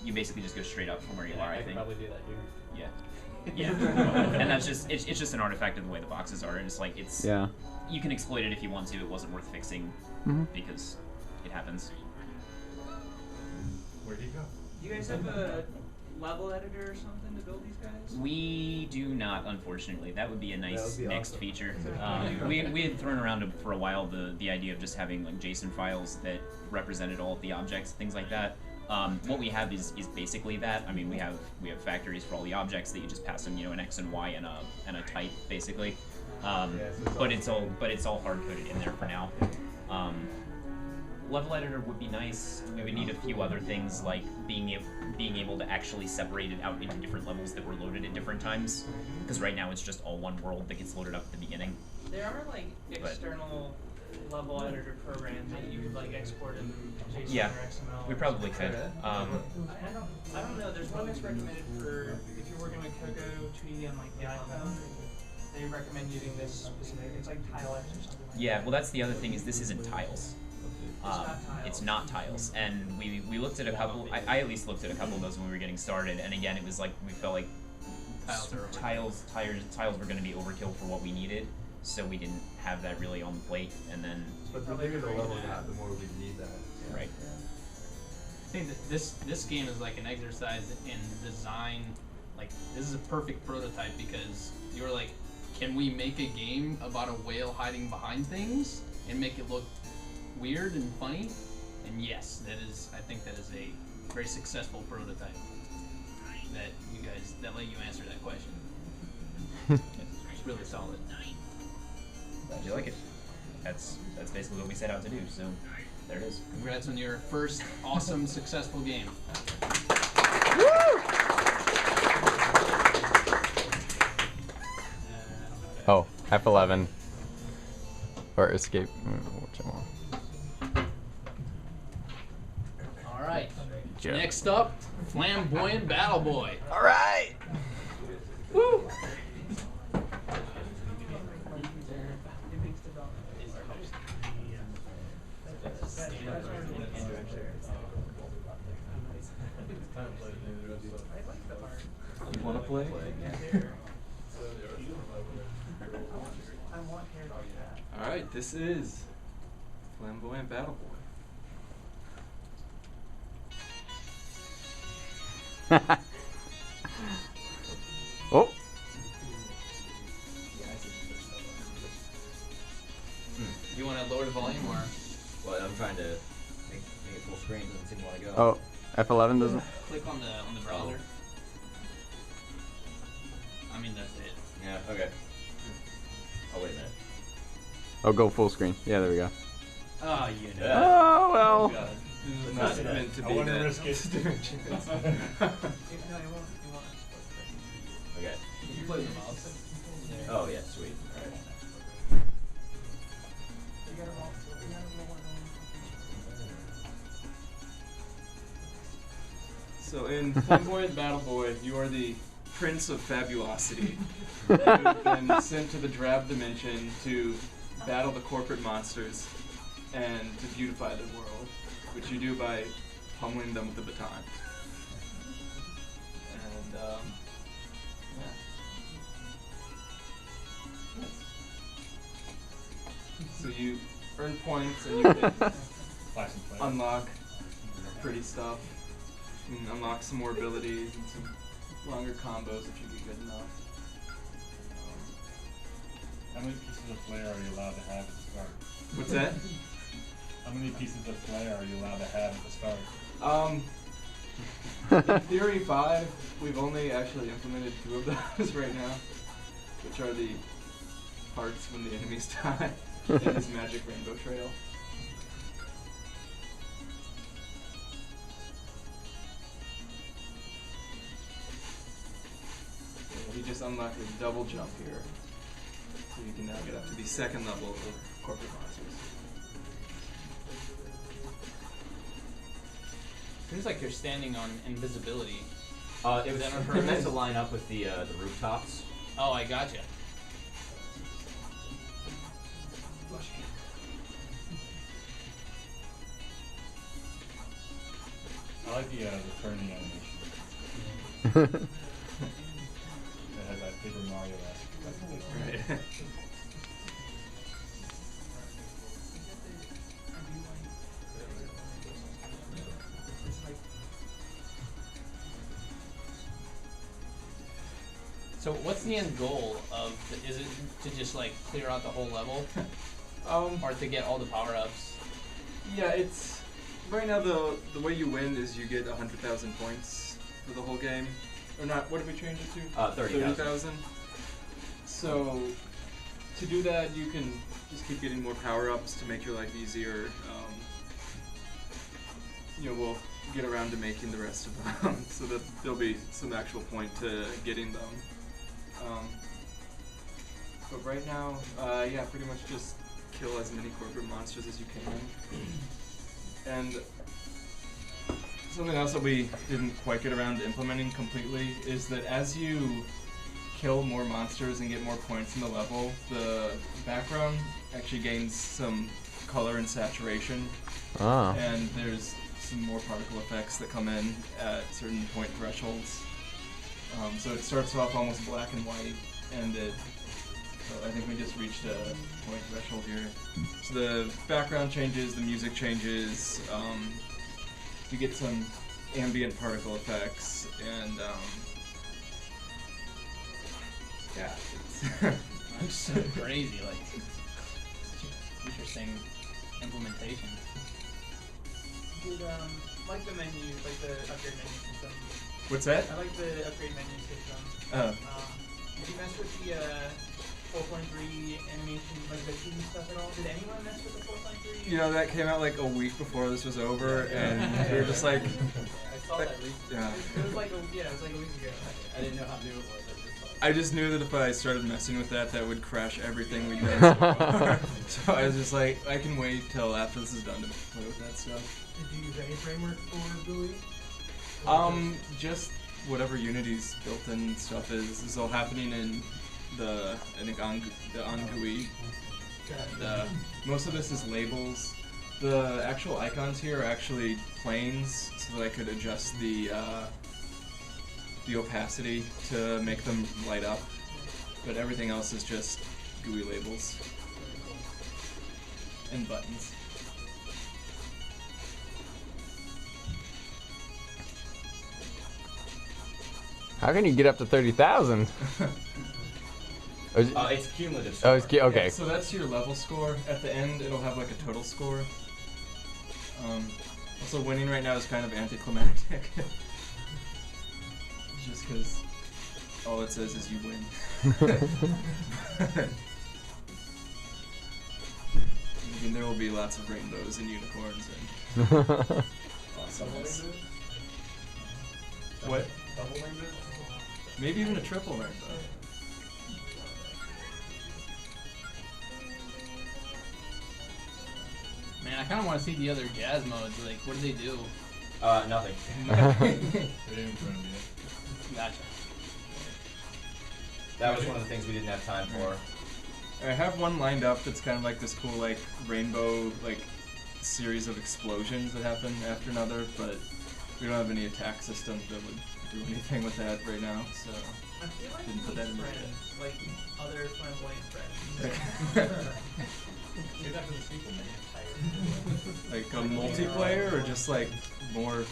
you basically just go straight up from where you are. I think.
Probably do that here.
Yeah. Yeah. And that's just it's just an artifact of the way the boxes are, and it's like
Yeah.
You can exploit it if you want to. It wasn't worth fixing because it happens.
Where'd he go?
Do you guys have a level editor or something to build these guys?
We do not, unfortunately. That would be a nice
be
next
awesome.
feature. We had thrown around for a while the idea of just having like JSON files that represented all of the objects, things like that. What we have is basically that. I mean, we have factories for all the objects that you just pass them, an X and Y and a type basically. But it's all hard coded in there for now. Level editor would be nice. We would need a few other things like being able to actually separate it out into different levels that were loaded at different times. Because right now it's just all one world that gets loaded up at the beginning.
There are like external level editor programs that you could like export in JSON
Yeah,
or XML.
we probably could.
I don't know. There's one that's recommended for if you're working with Cocoa 2D on like the iPhone. They recommend using this specific. It's like TileX or something.
Yeah, well that's the other thing is this isn't tiles. It's not tiles, and we looked at a couple. I at least looked at a couple of those when we were getting started, and again, it was like we felt like tiles were going to be overkill for what we needed, so we didn't have that really on the plate. And then,
but the bigger the level you have, the more we need that.
Right.
I think that this game is like an exercise in design. Like this is a perfect prototype because you were like, can we make a game about a whale hiding behind things and make it look weird and funny? And yes, I think that is a very successful prototype that let you answer that question. It's really solid.
Glad you like it. That's basically what we set out to do. So there it is.
Congrats on your first awesome successful game.
Oh. F11. Or escape. Whichever one.
All right.
Joe.
Next up, Flamboyant Battle Boy.
All right.
Woo.
You want to play? Alright, this is Flamboyant Battle Boy.
Oh.
You want to lower the volume or?
Well, I'm trying to make it full screen. Doesn't seem to want to go.
Oh, F11 doesn't.
Click on the browser. I mean, that's it.
Yeah. Okay. Oh wait a minute.
Oh, go full screen. Yeah, there we go.
Oh, you know.
Oh, well.
God. This is
That's
not
not
meant to
I
be
want to
that.
risk it.
Okay.
You play the mouse.
Oh yeah, sweet. Alright.
So in Flamboyant Battle Boy, you are the Prince of Fabulosity. You've been sent to the Drab Dimension to battle the corporate monsters and to beautify the world, which you do by pummeling them with the baton. And yeah. So you earn points and you can unlock pretty stuff. You can unlock some more abilities and some longer combos if you get good enough.
How many pieces of flair are you allowed to have at the start?
What's that?
How many pieces of flair are you allowed to have at the start?
In theory 5, we've only actually implemented 2 of those right now, which are the parts when the enemies die and his magic rainbow trail. You just unlocked a double jump here, so you can now get up to the 2nd level of corporate monsters.
Seems like you're standing on invisibility.
It was meant to line up with the rooftops.
Oh, I gotcha.
I like the turning animation. It has that Paper Mario-esque.
Right.
So what's the end goal of is it to just like clear out the whole level? Or to get all the power-ups?
Yeah, it's right now the way you win is you get 100,000 points for the whole game. Or not, what did we change it to?
30,000.
So to do that you can just keep getting more power-ups to make your life easier. You know, we'll get around to making the rest of them so that there'll be some actual point to getting them. But right now, yeah, pretty much just kill as many corporate monsters as you can. And something else that we didn't quite get around to implementing completely is that as you kill more monsters and get more points in the level, the background actually gains some color and saturation.
Ah.
And there's some more particle effects that come in at certain point thresholds. So it starts off almost black and white, and so I think we just reached a point threshold here. So the background changes, the music changes, you get some ambient particle effects, and yeah, it's
It's so crazy, like interesting implementation.
Dude, like the menu, like the upgrade menu system.
What's that?
I like the upgrade menu system.
Oh.
Did you mess with the 4.3 animation, like the 2D stuff at all? Did anyone mess with the 4.3?
You know, that came out like a week before this was over, and we were just like,
I saw that recently.
yeah.
It was like a week ago.
I didn't know how new it was.
I just knew that if I started messing with that, that would crash everything we'd done so far. So I was just like, I can wait till after this is done to play with that stuff.
Did you use any framework for GUI?
Just whatever Unity's built-in stuff is. This is all happening in the, I think, the GUI. Most of this is labels. The actual icons here are actually planes, so that I could adjust the opacity to make them light up. But everything else is just GUI labels and buttons.
How can you get up to 30,000?
It's cumulative score.
Oh, it's okay.
Yeah, so that's your level score. At the end, it'll have like a total score. Also, winning right now is kind of anticlimactic. Just because all it says is you win. I mean, there will be lots of rainbows and unicorns and awesomeness. What?
Double rainbow?
Maybe even a triple rainbow.
Man, I kind of want to see the other jazz modes. Like, what do they do?
Nothing.
Gotcha.
That was one of the things we didn't have time for.
I have one lined up that's kind of like this cool, like, rainbow, like, series of explosions that happen after another, but we don't have any attack system that would do anything with that right now, so
I feel like
didn't put that in there
friends, like other flamboyant friends.
Say that for the sequel, man.
Like a multiplayer, or just like more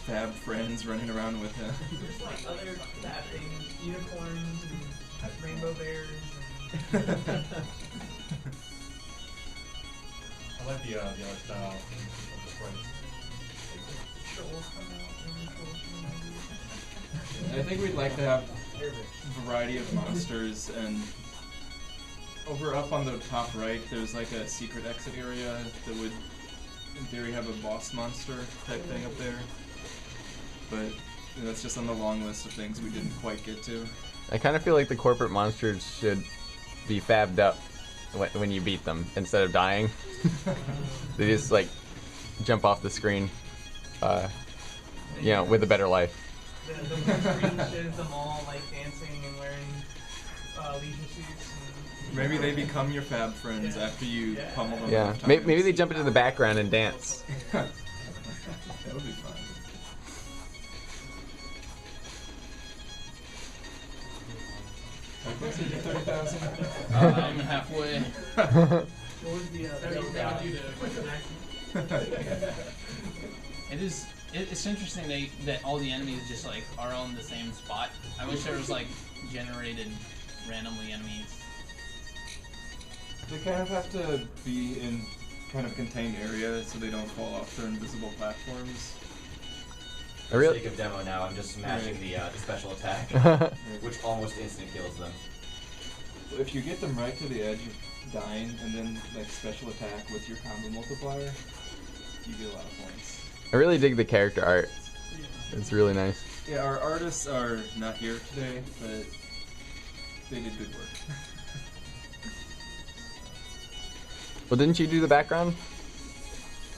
fab friends running around with him?
There's like other fab things, unicorns and rainbow bears and
I like the art style of the sprites.
trolls come out and trolls come out.
I think we'd like to have a variety of monsters, and over up on the top right, there's like a secret exit area that would, in theory, have a boss monster type thing up there. But you know, that's just on the long list of things we didn't quite get to.
I kind of feel like the corporate monsters should be fabbed up when you beat them instead of dying. They just like jump off the screen, you know, with a better life.
The screen shows them all like dancing and wearing leisure suits.
Maybe they become your fab friends after you pummel them.
Yeah,
enough
maybe
times.
they jump into the background and dance.
That would be fun. How close are you to 30,000?
I'm halfway.
What was the
that would do the quick
It is. It's interesting that all the enemies just like are on the same spot. I wish there was like generated randomly enemies.
They kind of have to be in kind of contained areas so they don't fall off their invisible platforms.
For the sake of demo now, I'm just smashing the special attack, which almost instant kills them.
If you get them right to the edge of dying, and then like special attack with your combo multiplier, you get a lot of points.
I really dig the character art. It's really nice.
Yeah, our artists are not here today, but they did good work.
Well, didn't you do the background?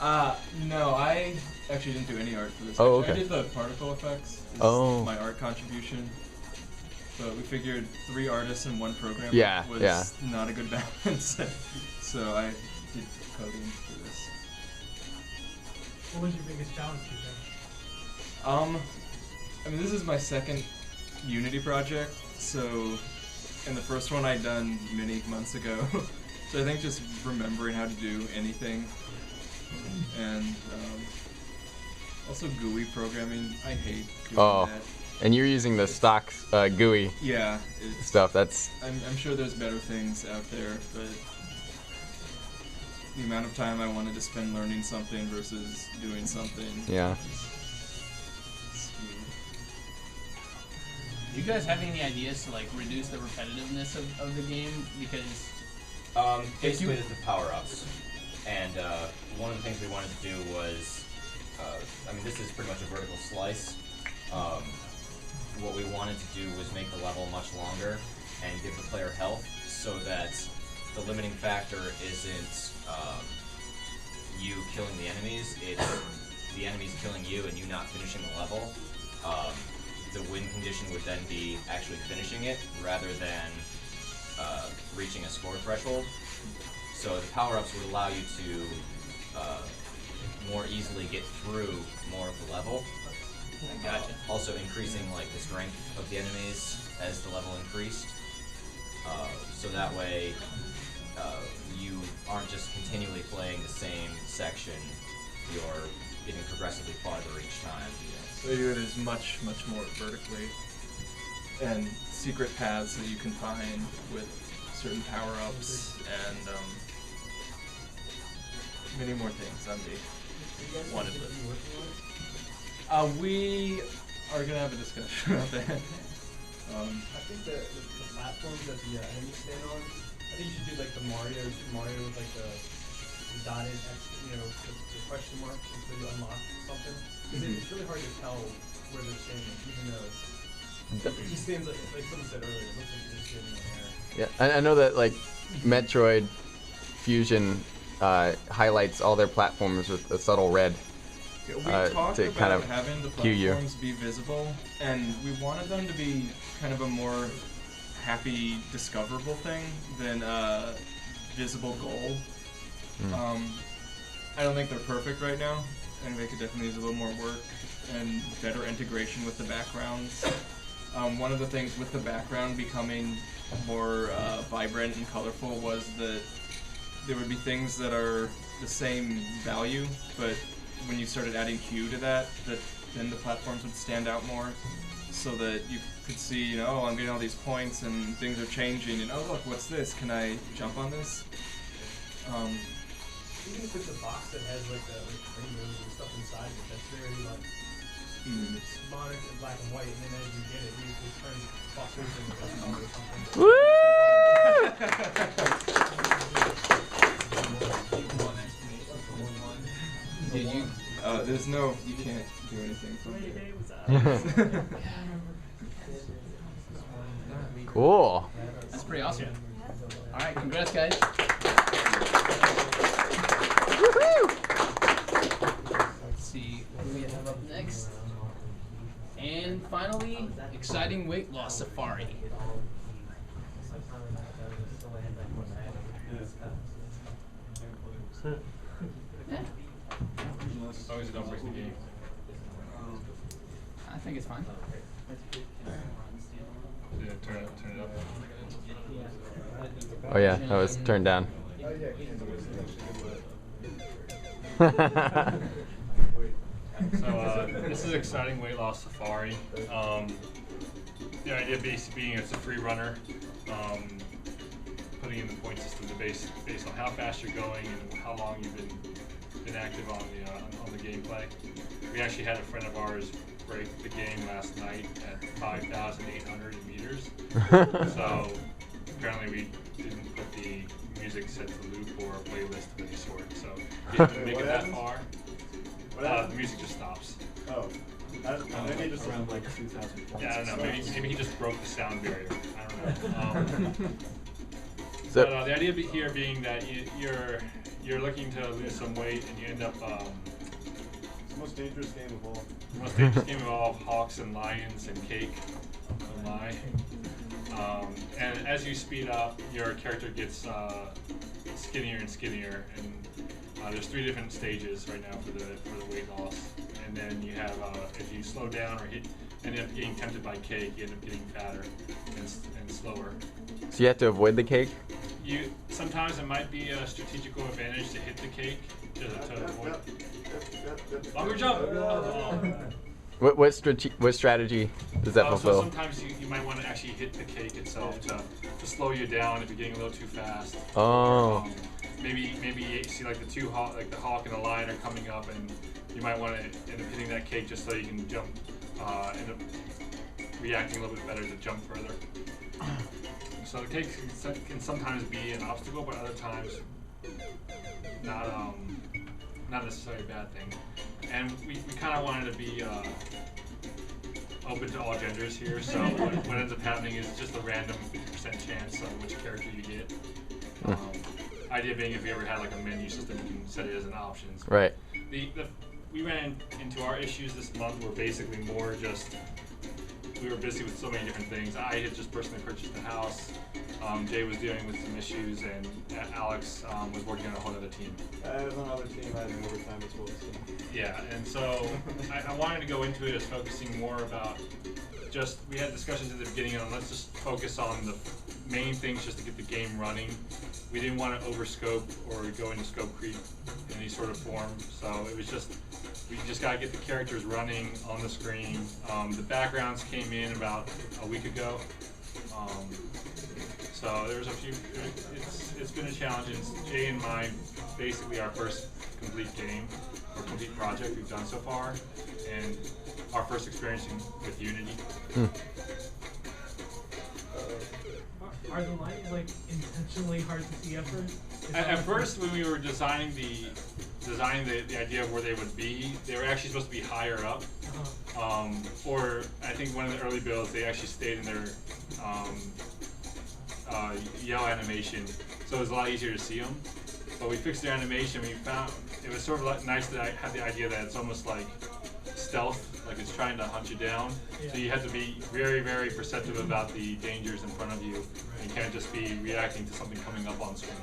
No, I actually didn't do any art for this.
Oh,
Actually,
okay.
I did the particle effects. This
Oh.
is my art contribution. But we figured 3 artists in 1 program was not a good balance. So I did coding for this.
What was your biggest challenge, you think?
I mean, this is my second Unity project, so, and the first one I'd done many months ago. So I think just remembering how to do anything, and also GUI programming, I hate doing that.
And you're using the stock GUI stuff. That's.
I'm sure there's better things out there, but the amount of time I wanted to spend learning something versus doing something.
Yeah.
Do you guys have any ideas to like reduce the repetitiveness of the game? Because
Basically, there's the power-ups, and one of the things we wanted to do was, I mean, this is pretty much a vertical slice. what we wanted to do was make the level much longer and give the player health, so that the limiting factor isn't you killing the enemies, it's the enemies killing you and you not finishing the level. The win condition would then be actually finishing it rather than reaching a score threshold. So the power-ups would allow you to more easily get through more of the level.
Gotcha.
Also increasing like the strength of the enemies as the level increased. So that way you aren't just continually playing the same section, you're getting progressively farther each time.
So you do it as much more vertically, and secret paths that you can find with certain power-ups, and many more things on the wanted list. We are gonna have a discussion about that.
I think the platforms that the enemies stand on, I think you should do like the Mario with like the dotted the question mark until you unlock something. Because it's really hard to tell where they're standing, even though it just seems like someone said earlier, it looks like you're just standing in there.
Yeah, I know that like Metroid Fusion highlights all their platforms with a subtle red.
We talked
to
about
kind of
having the
cue you.
platforms be visible, and we wanted them to be kind of a more happy, discoverable thing than a visible goal. I don't think they're perfect right now. I think they could definitely use a little more work and better integration with the backgrounds. One of the things with the background becoming more vibrant and colorful was that there would be things that are the same value, but when you started adding hue to that, then the platforms would stand out more, so that you could see, oh, I'm getting all these points and things are changing, and oh look, what's this? Can I jump on this?
Even if it's a box that has like the rainbows and stuff inside it, that's very like it's monitored in black and white, and then as you get it, you turn buffers into color or something.
Did you? There's no. You can't do anything from there.
Cool.
That's pretty awesome. All right, congrats, guys. Let's see what we have up next. And finally, exciting weight loss safari. Yeah.
As long as you don't break the game.
I think it's fine.
Yeah, turn it up.
Oh yeah, that was turned down.
So this is exciting weight loss safari. The idea basically being it's a free runner, putting in the point system to based on how fast you're going and how long you've been active on the gameplay. We actually had a friend of ours break the game last night at 5,800 meters. So apparently we didn't put the music set to loop or a playlist of any sort. So if you didn't make it that far, the music just stops.
Oh. Maybe just around like 2,000 points.
Yeah, I don't know. Maybe he just broke the sound barrier. I don't know.
So,
but the idea here being that you're looking to lose some weight and you end up.
It's the most dangerous game of all.
The most dangerous game of all: hawks and lions and cake. Oh my. And as you speed up, your character gets skinnier and skinnier, and there's 3 different stages right now for the weight loss. And then you have if you slow down or end up getting tempted by cake, you end up getting fatter and slower.
so you have to avoid the cake?
Sometimes it might be a strategical advantage to hit the cake to avoid. Longer jump.
What strategy does that
So
fulfill?
sometimes you might want to actually hit the cake itself to slow you down if you're getting a little too fast.
Oh.
Maybe you see like the hawk and the lion are coming up, and you might want to end up hitting that cake just so you can jump, end up reacting a little bit better to jump further. So the cake can sometimes be an obstacle, but other times not necessarily a bad thing. And we kind of wanted to be open to all genders here, so what ends up happening is just a random 50% chance on which character you get. Idea being, if you ever had like a menu system, you can set it as an options.
Right.
We ran into our issues this month were basically more just, we were busy with so many different things. I had just personally purchased the house. Jay was dealing with some issues, and Alex was working on a whole other team.
I was on another team. I had an overtime as well. So.
Yeah, and so I wanted to go into it as focusing more about just, we had discussions at the beginning on let's just focus on the main things just to get the game running. We didn't want to overscope or go into scope creep in any sort of form, so it was just, we just got to get the characters running on the screen. The backgrounds came in about a week ago. So there's a few, it's been a challenge. It's Jay and mine, basically our first complete game or complete project we've done so far, and our first experience with Unity.
Are the lines like intentionally hard to see at first?
At first, when we were designing the idea of where they would be, they were actually supposed to be higher up. Or I think one of the early builds, they actually stayed in their yellow animation, so it was a lot easier to see them. But we fixed their animation. We found it was sort of nice that I had the idea that it's almost like stealth, like it's trying to hunt you down.
Yeah.
So you have to be very, very perceptive about the dangers in front of you. You can't just be reacting to something coming up on screen.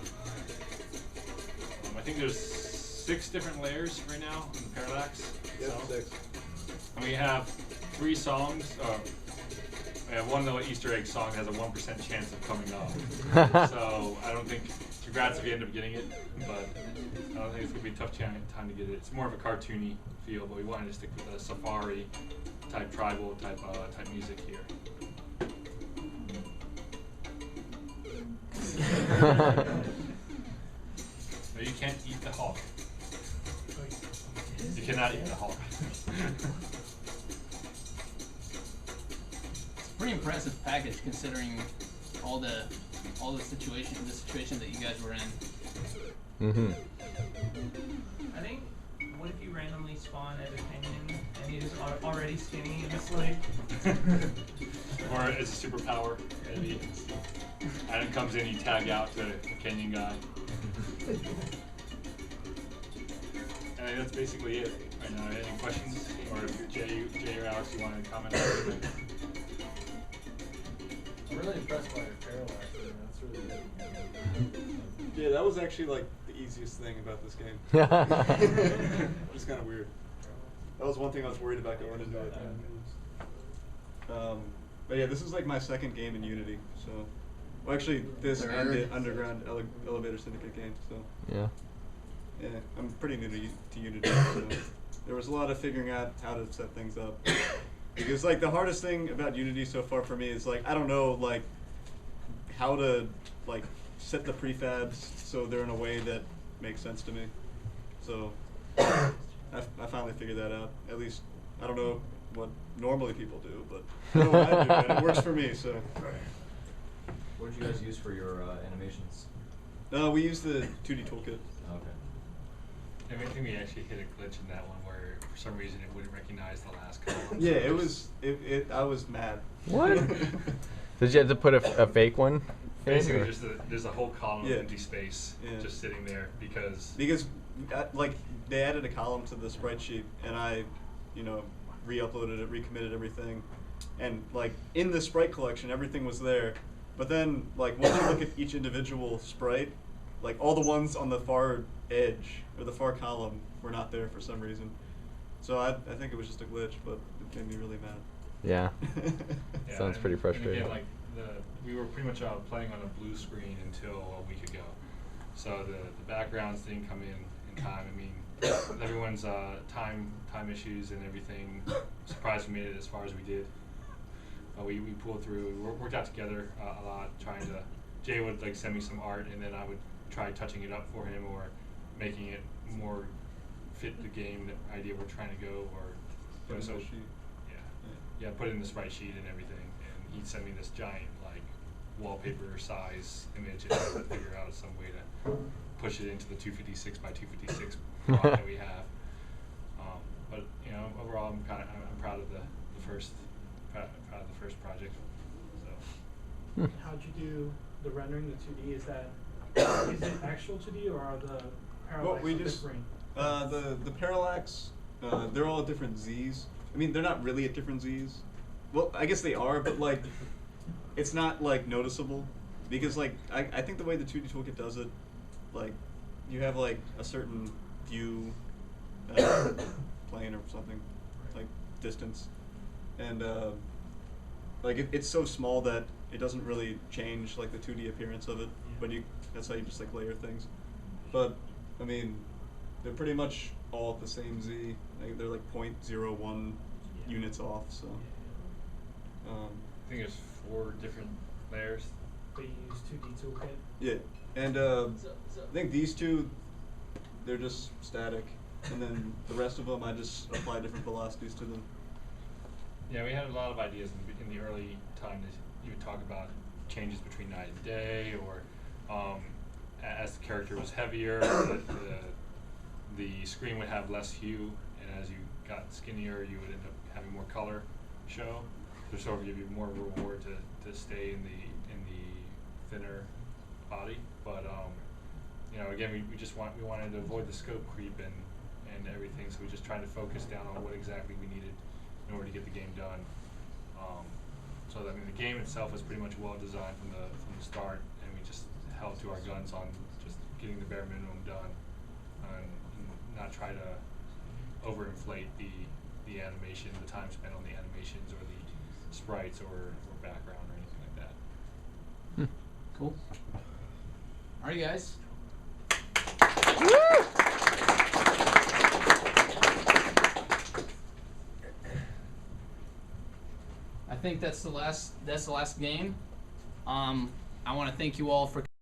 I think there's 6 different layers right now in the Parallax.
Yep,
so.
6.
And we have 3 songs. We have one little Easter egg song that has a 1% chance of coming up. So I don't think, congrats if you end up getting it, but I don't think it's going to be a tough time to get it. It's more of a cartoony feel, but we wanted to stick with a safari type, tribal type music here. No, you can't eat the hawk. You cannot eat the hawk.
Pretty impressive package considering all the situation that you guys were in.
I think, what if you randomly spawn as a Kenyan and he is already skinny and it's like
Or it's a superpower, maybe. Adam comes in, you tag out to a Kenyan guy. And I think that's basically it right now. Any questions? Or if Jay or Alex, you want to comment on anything?
I'm really impressed by your parallax. That's really good.
Yeah, that was actually like the easiest thing about this game. It's kind of weird. That was one thing I was worried about going into it. But yeah, this is like my second game in Unity. So, well, actually, this and the Underground Elevator Syndicate game. So.
Yeah.
Yeah, I'm pretty new to Unity. So there was a lot of figuring out how to set things up. Because like the hardest thing about Unity so far for me is like I don't know like how to like set the prefabs so they're in a way that makes sense to me. So I finally figured that out. At least I don't know what normally people do, but I know what I do and it works for me. So.
What did you guys use for your animations?
We used the 2D toolkit.
Okay. I think we actually hit a glitch in that one where for some reason it wouldn't recognize the last column.
Yeah, it was. I was mad.
What? Did you have to put a fake one?
Basically, there's a whole column
Yeah.
of empty space just sitting there because
like they added a column to the sprite sheet and I, re-uploaded it, recommitted everything, and like in the sprite collection everything was there, but then like once you look at each individual sprite, like all the ones on the far edge or the far column were not there for some reason. So I think it was just a glitch, but it made me really mad.
Yeah. Sounds pretty frustrating.
And again, we were pretty much playing on a blue screen until a week ago. So the backgrounds didn't come in time. I mean, with everyone's time issues and everything, surprised we made it as far as we did. We pulled through. We worked out together a lot, trying to. Jay would like send me some art, and then I would try touching it up for him or making it more fit the game, the idea we're trying to go, or so. Yeah, put it in the sprite sheet and everything, and he'd send me this giant like wallpaper size image, and I would figure out some way to push it into the 256 by 256 block that we have. But overall, I'm proud of the first first project. So.
How'd you do the rendering, the 2D? Is that is it actual 2D or are the parallax
we
of
just
differing?
the parallax, they're all at different Z's. I mean, they're not really at different Z's. Well, I guess they are, but like, it's not like noticeable because like I think the way the 2D toolkit does it, like, you have like a certain view, plane or something, like distance, and like it's so small that it doesn't really change like the 2D appearance of it. But that's how you just like layer things. But I mean, they're pretty much all at the same Z. Like, they're like 0.01 units off. So.
I think there's 4 different layers.
They use 2D toolkit.
Yeah, and I think these two, they're just static, and then the rest of them I just apply different velocities to them.
Yeah, we had a lot of ideas in the early time to even talk about changes between night and day, or as the character was heavier, the screen would have less hue, and as you got skinnier, you would end up having more color show. To sort of give you more reward to stay in the thinner body, but you know, again, we wanted to avoid the scope creep and everything, so we just tried to focus down on what exactly we needed in order to get the game done. So I mean, the game itself was pretty much well designed from the start, and we just held to our guns on just getting the bare minimum done, and not try to overinflate the animation, the time spent on the animations or the sprites or background or anything like that.
Cool. Alright, guys. I think that's the last game. I want to thank you all for